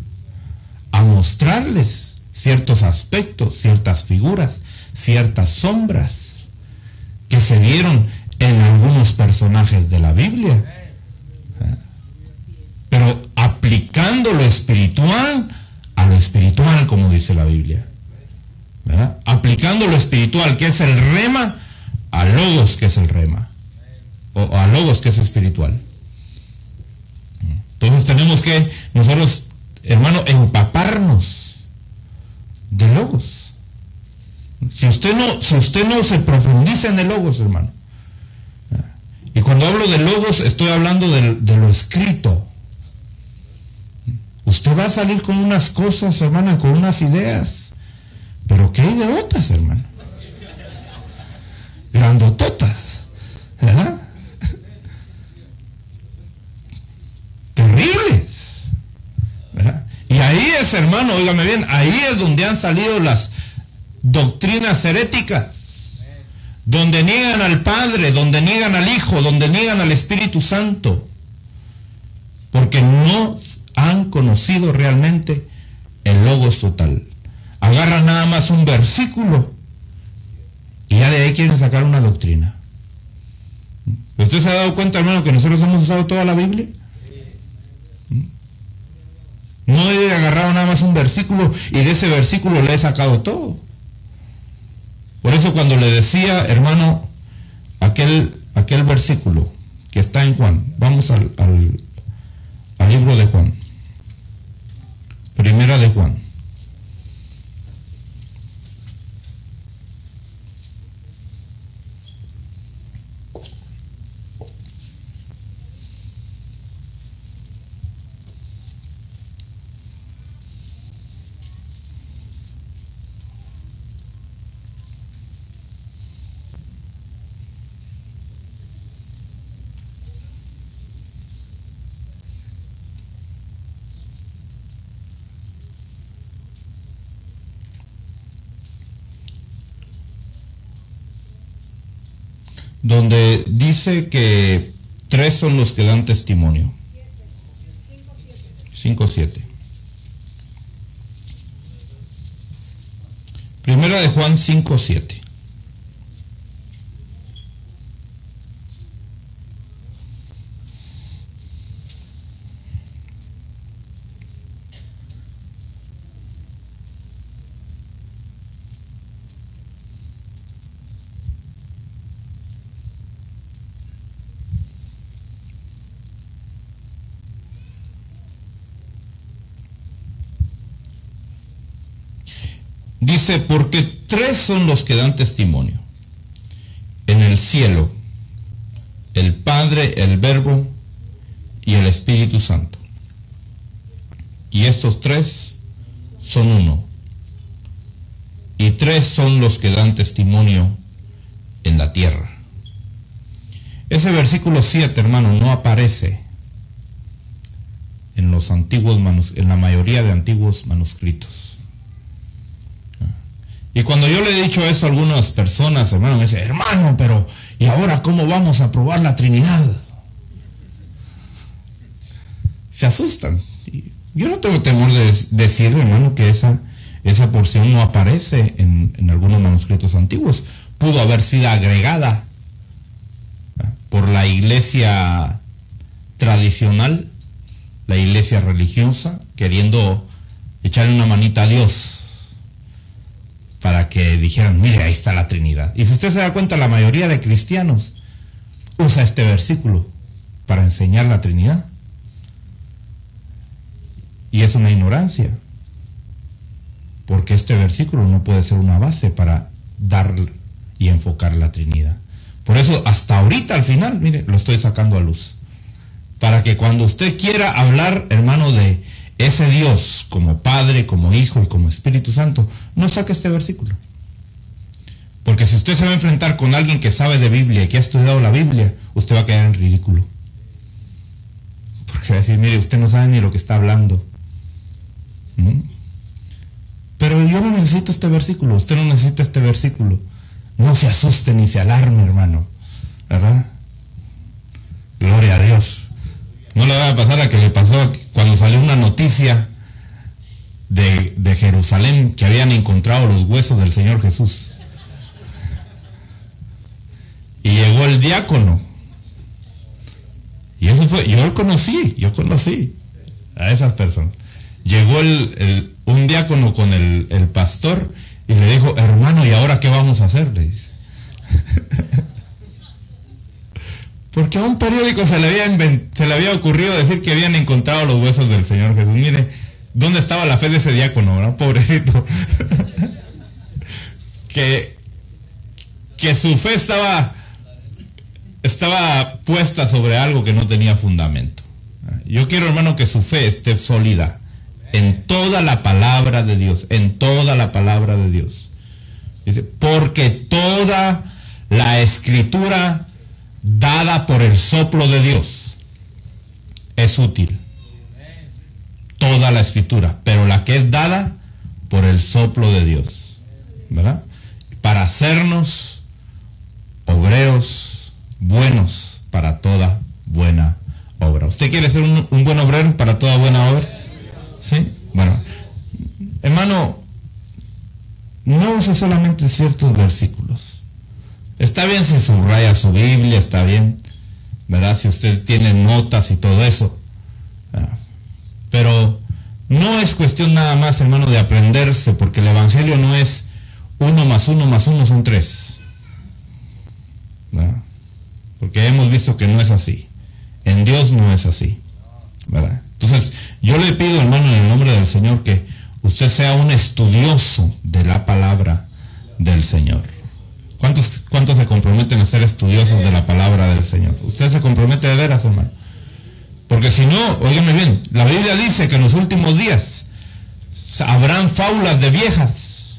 a mostrarles ciertos aspectos, ciertas figuras, ciertas sombras que se dieron en algunos personajes de la Biblia. Pero aplicando lo espiritual a lo espiritual, como dice la Biblia, ¿verdad? Aplicando lo espiritual, que es el rema, a Logos, que es el rema, o a Logos, que es espiritual. Entonces tenemos que nosotros, hermano, empaparnos de Logos. Si usted no se profundiza en el Logos, hermano. Y cuando hablo de Logos, estoy hablando de lo escrito. Usted va a salir con unas cosas, hermano, con unas ideas. Pero ¿qué hay de otras, hermano? Grandototas, ¿verdad? ahí es, hermano, óigame bien, ahí es donde han salido las doctrinas heréticas, donde niegan al Padre, donde niegan al Hijo, donde niegan al Espíritu Santo, porque no han conocido realmente el Logos total. Agarran nada más un versículo y ya de ahí quieren sacar una doctrina. ¿Usted se ha dado cuenta, hermano, que nosotros hemos usado toda la Biblia? No he agarrado nada más un versículo y de ese versículo le he sacado todo. Por eso cuando le decía, hermano, aquel versículo que está en Juan, vamos al libro de Juan, primera de Juan. Donde dice que 3 son los que dan testimonio. 5:7. Primera de Juan 5:7. Dice, porque 3 son los que dan testimonio en el cielo: el Padre, el Verbo y el Espíritu Santo. Y estos 3 son uno. Y 3 son los que dan testimonio en la tierra. Ese versículo 7, hermano, no aparece en los antiguos en la mayoría de antiguos manuscritos. Y cuando yo le he dicho eso a algunas personas, hermano, me dicen, hermano, pero ¿y ahora cómo vamos a probar la Trinidad? Se asustan. Yo no tengo temor de decir, hermano, que esa porción no aparece en algunos manuscritos antiguos. Pudo haber sido agregada por la iglesia tradicional, la iglesia religiosa, queriendo echarle una manita a Dios, para que dijeran, mire, ahí está la Trinidad. Y si usted se da cuenta, la mayoría de cristianos usa este versículo para enseñar la Trinidad. Y es una ignorancia, porque este versículo no puede ser una base para dar y enfocar la Trinidad. Por eso, hasta ahorita, al final, mire, lo estoy sacando a luz. Para que cuando usted quiera hablar, hermano, de ese Dios como Padre, como Hijo y como Espíritu Santo, no saque este versículo. Porque si usted se va a enfrentar con alguien que sabe de Biblia y que ha estudiado la Biblia, usted va a quedar en ridículo. Porque va a decir, mire, usted no sabe ni lo que está hablando. Pero yo no necesito este versículo, usted no necesita este versículo. No se asuste ni se alarme, hermano, ¿verdad? Gloria a Dios. No le va a pasar a que le pasó cuando salió una noticia de Jerusalén, que habían encontrado los huesos del Señor Jesús. Y llegó el diácono. Y eso fue, yo conocí a esas personas. Llegó un diácono con el pastor y le dijo, hermano, ¿y ahora qué vamos a hacer? Le dice. Porque a un periódico se le había ocurrido decir que habían encontrado los huesos del Señor Jesús. Mire, ¿dónde estaba la fe de ese diácono, no? Pobrecito. que su fe estaba puesta sobre algo que no tenía fundamento. Yo quiero, hermano, que su fe esté sólida en toda la palabra de Dios, en toda la palabra de Dios. Dice, porque toda la Escritura dada por el soplo de Dios es útil. Toda la Escritura, pero la que es dada por el soplo de Dios, ¿verdad? Para hacernos obreros buenos para toda buena obra. ¿Usted quiere ser un buen obrero para toda buena obra? ¿Sí? Bueno, hermano, no use solamente ciertos versículos. Está bien si subraya su Biblia, está bien, ¿verdad? Si usted tiene notas y todo eso. Pero no es cuestión nada más, hermano, de aprenderse, porque el Evangelio no es 1 más 1 más 1 son 3. ¿Verdad? Porque hemos visto que no es así. En Dios no es así, ¿verdad? Entonces, yo le pido, hermano, en el nombre del Señor, que usted sea un estudioso de la palabra del Señor. ¿Cuántos se comprometen a ser estudiosos de la palabra del Señor? Usted se compromete de veras, hermano. Porque si no, óigame bien, la Biblia dice que en los últimos días habrán fábulas de viejas.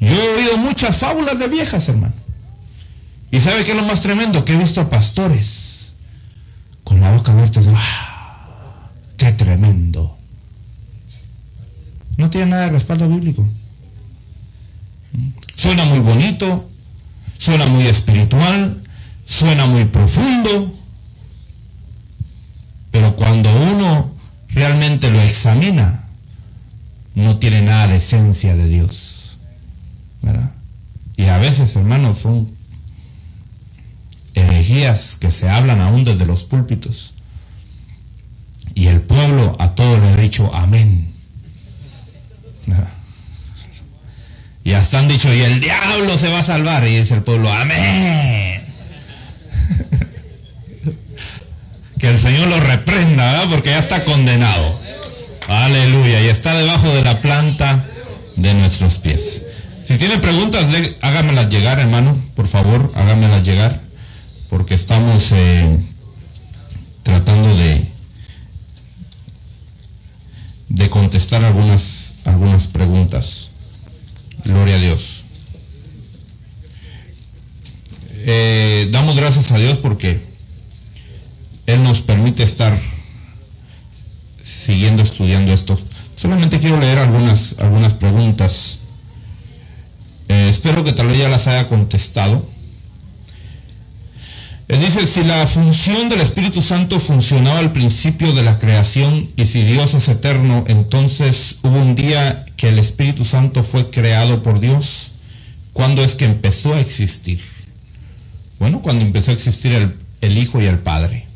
Yo he oído muchas fábulas de viejas, hermano. ¿Y sabe qué es lo más tremendo? Que he visto a pastores con la boca abierta. ¡Ah! ¡Qué tremendo! No tiene nada de respaldo bíblico. Suena muy bonito, suena muy espiritual, suena muy profundo, pero cuando uno realmente lo examina, no tiene nada de esencia de Dios, ¿verdad? Y a veces, hermanos, son herejías que se hablan aún desde los púlpitos, y el pueblo a todo le ha dicho amén, ¿verdad? Y hasta han dicho, y el diablo se va a salvar. Y dice el pueblo, amén. Que el Señor lo reprenda, ¿verdad? Porque ya está condenado. Aleluya. Y está debajo de la planta de nuestros pies. Si tiene preguntas, hágamelas llegar, hermano. Por favor, hágamelas llegar. Porque estamos tratando de contestar algunas preguntas. Gloria a Dios. Damos gracias a Dios porque Él nos permite estar siguiendo estudiando esto. Solamente quiero leer algunas preguntas. Espero que tal vez ya las haya contestado. Dice, si la función del Espíritu Santo funcionaba al principio de la creación y si Dios es eterno, entonces hubo un día que el Espíritu Santo fue creado por Dios. ¿Cuándo es que empezó a existir? Bueno, cuando empezó a existir el Hijo y el Padre,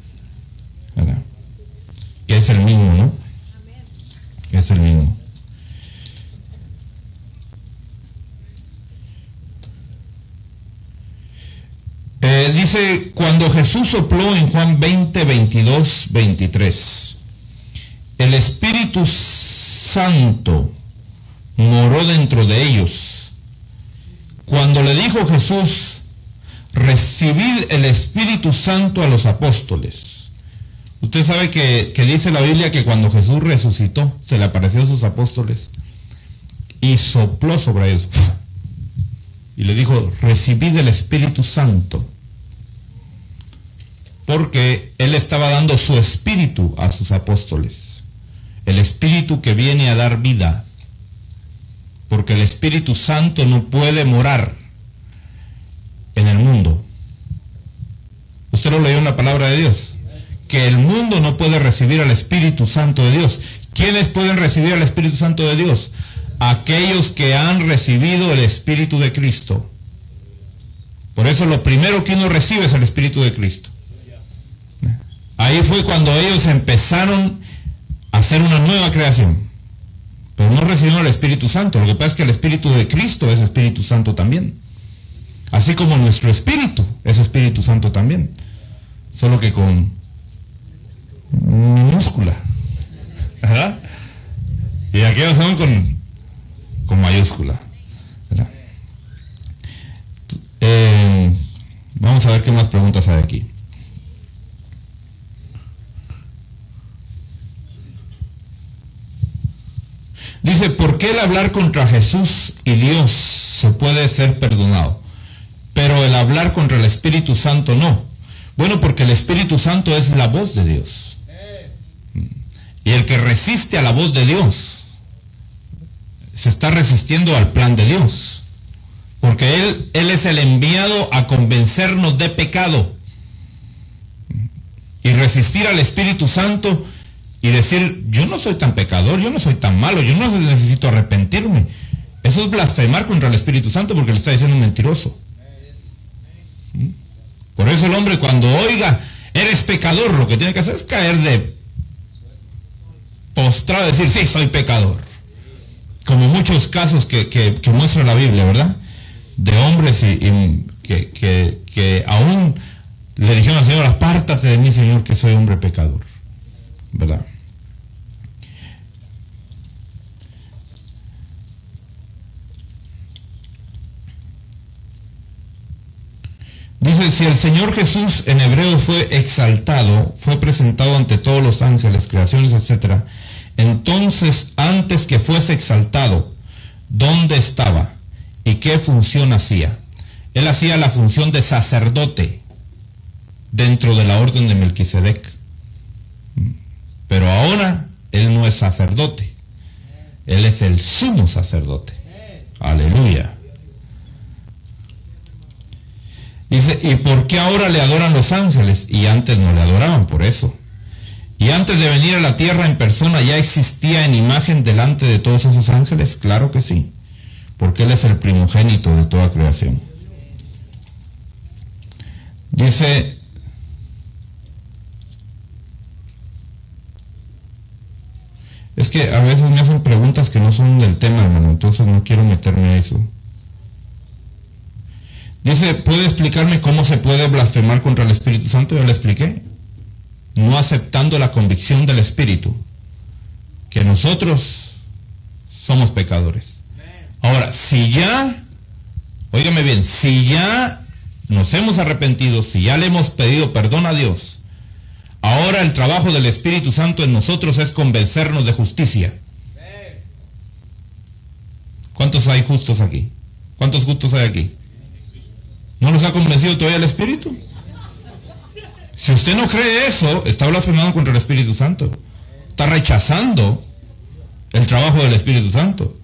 ¿verdad? Que es el mismo, ¿no? Que es el mismo. Dice, cuando Jesús sopló en Juan 20, 22, 23, el Espíritu Santo moró dentro de ellos. Cuando le dijo Jesús, recibid el Espíritu Santo a los apóstoles. Usted sabe que dice la Biblia que cuando Jesús resucitó, se le apareció a sus apóstoles y sopló sobre ellos. Y le dijo, recibid el Espíritu Santo. Porque Él estaba dando su Espíritu a sus apóstoles. El Espíritu que viene a dar vida. Porque el Espíritu Santo no puede morar en el mundo. Usted lo leyó en la palabra de Dios. Que el mundo no puede recibir al Espíritu Santo de Dios. ¿Quiénes pueden recibir al Espíritu Santo de Dios? Aquellos que han recibido el Espíritu de Cristo. Por eso lo primero que uno recibe es el Espíritu de Cristo. Ahí fue cuando ellos empezaron a hacer una nueva creación. Pero no recibieron el Espíritu Santo. Lo que pasa es que el Espíritu de Cristo es Espíritu Santo también. Así como nuestro Espíritu es Espíritu Santo también. Solo que con minúscula, ¿verdad? Y aquellos son con mayúscula, ¿verdad? Vamos a ver qué más preguntas hay aquí. Dice, ¿por qué el hablar contra Jesús y Dios se puede ser perdonado, pero el hablar contra el Espíritu Santo no? Bueno, porque el Espíritu Santo es la voz de Dios. Y el que resiste a la voz de Dios se está resistiendo al plan de Dios. Porque Él es el enviado a convencernos de pecado. Y resistir al Espíritu Santo y decir, yo no soy tan pecador, yo no soy tan malo, yo no necesito arrepentirme. Eso es blasfemar contra el Espíritu Santo porque le está diciendo un mentiroso. Por eso el hombre cuando oiga, eres pecador, lo que tiene que hacer es caer de postrado, decir, sí, soy pecador. Como muchos casos que muestra la Biblia, ¿verdad? De hombres que aún le dijeron al Señor, apártate de mí, Señor, que soy hombre pecador, ¿verdad? Dice, si el Señor Jesús en hebreo fue exaltado, fue presentado ante todos los ángeles, creaciones, etc., entonces, antes que fuese exaltado, ¿dónde estaba? ¿Y qué función hacía? Él hacía la función de sacerdote dentro de la orden de Melquisedec. Pero ahora, Él no es sacerdote. Él es el sumo sacerdote. Aleluya. Dice, ¿y por qué ahora le adoran los ángeles? Y antes no le adoraban, por eso. Y antes de venir a la tierra en persona, ¿ya existía en imagen delante de todos esos ángeles? Claro que sí, porque Él es el primogénito de toda creación. Dice, es que a veces me hacen preguntas que no son del tema, hermano, entonces no quiero meterme a eso. Dice, ¿puede explicarme cómo se puede blasfemar contra el Espíritu Santo? Ya le expliqué. No aceptando la convicción del Espíritu, que nosotros somos pecadores. Ahora, si ya, óigame bien, si ya nos hemos arrepentido, si ya le hemos pedido perdón a Dios, ahora el trabajo del Espíritu Santo en nosotros es convencernos de justicia. ¿Cuántos hay justos aquí? ¿Cuántos justos hay aquí? ¿No los ha convencido todavía el Espíritu? Si usted no cree eso, está blasfemando contra el Espíritu Santo. Está rechazando el trabajo del Espíritu Santo.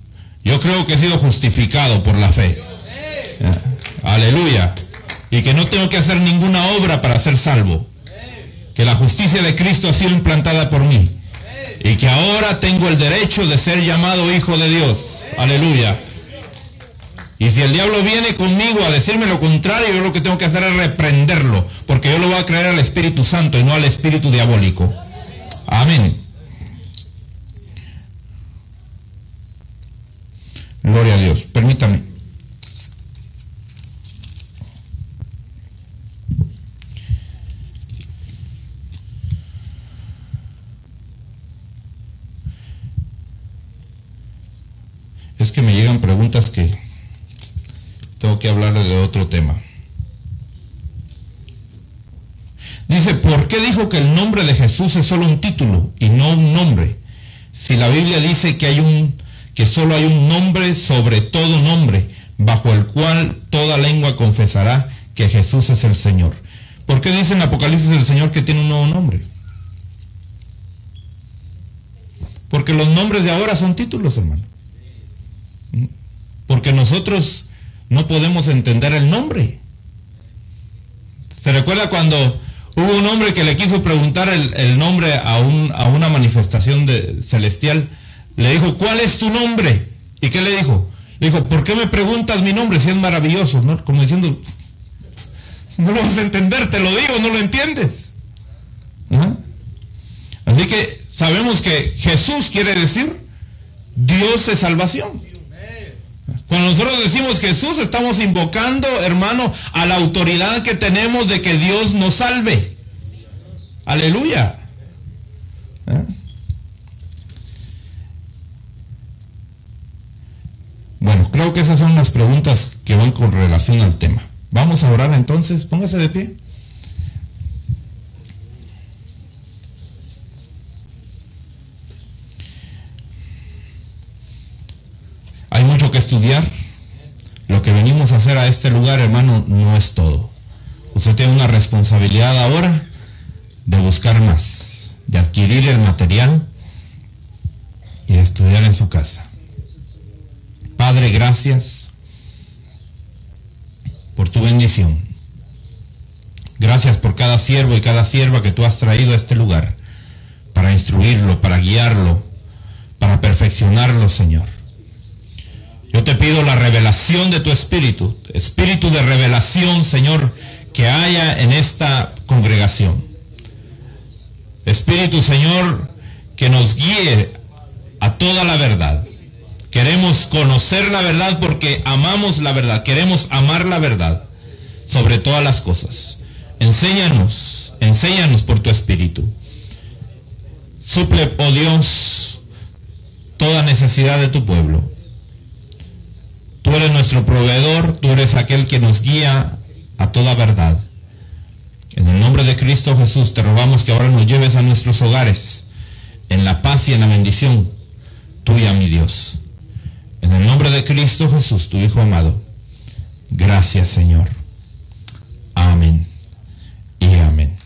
Yo creo que he sido justificado por la fe. Aleluya. Y que no tengo que hacer ninguna obra para ser salvo. Que la justicia de Cristo ha sido implantada por mí. Y que ahora tengo el derecho de ser llamado hijo de Dios. Aleluya. Y si el diablo viene conmigo a decirme lo contrario, yo lo que tengo que hacer es reprenderlo, porque yo lo voy a creer al Espíritu Santo y no al espíritu diabólico. Amén. Gloria a Dios. Permítame. Es que me llegan preguntas que tengo que hablarle de otro tema. Dice, ¿por qué dijo que el nombre de Jesús es solo un título y no un nombre? Si la Biblia dice que solo hay un nombre sobre todo nombre, bajo el cual toda lengua confesará que Jesús es el Señor. ¿Por qué dice en Apocalipsis el Señor que tiene un nuevo nombre? Porque los nombres de ahora son títulos, hermano. Porque nosotros no podemos entender el nombre. ¿Se recuerda cuando hubo un hombre que le quiso preguntar el nombre a una manifestación celestial? Le dijo, ¿cuál es tu nombre? ¿Y qué le dijo? Le dijo, ¿por qué me preguntas mi nombre si es maravilloso? ¿No? Como diciendo, no lo vas a entender, te lo digo, no lo entiendes. Así que sabemos que Jesús quiere decir Dios es salvación. Cuando nosotros decimos Jesús, estamos invocando, hermano, a la autoridad que tenemos de que Dios nos salve. Aleluya. Bueno, creo que esas son las preguntas que van con relación al tema. Vamos a orar entonces, póngase de pie. Hay mucho que estudiar. Lo que venimos a hacer a este lugar, hermano, no es todo. Usted tiene una responsabilidad ahora de buscar más, de adquirir el material y a estudiar en su casa. Padre, gracias por tu bendición. Gracias por cada siervo y cada sierva que tú has traído a este lugar para instruirlo, para guiarlo, para perfeccionarlo, Señor. Yo te pido la revelación de tu espíritu de revelación, Señor, que haya en esta congregación. Espíritu, Señor, que nos guíe a toda la verdad. Queremos conocer la verdad porque amamos la verdad. Queremos amar la verdad sobre todas las cosas. Enséñanos por tu espíritu. Suple, oh Dios, toda necesidad de tu pueblo. Tú eres nuestro proveedor, tú eres aquel que nos guía a toda verdad. En el nombre de Cristo Jesús te rogamos que ahora nos lleves a nuestros hogares en la paz y en la bendición tuya, mi Dios. En el nombre de Cristo Jesús, tu Hijo amado. Gracias, Señor. Amén y amén.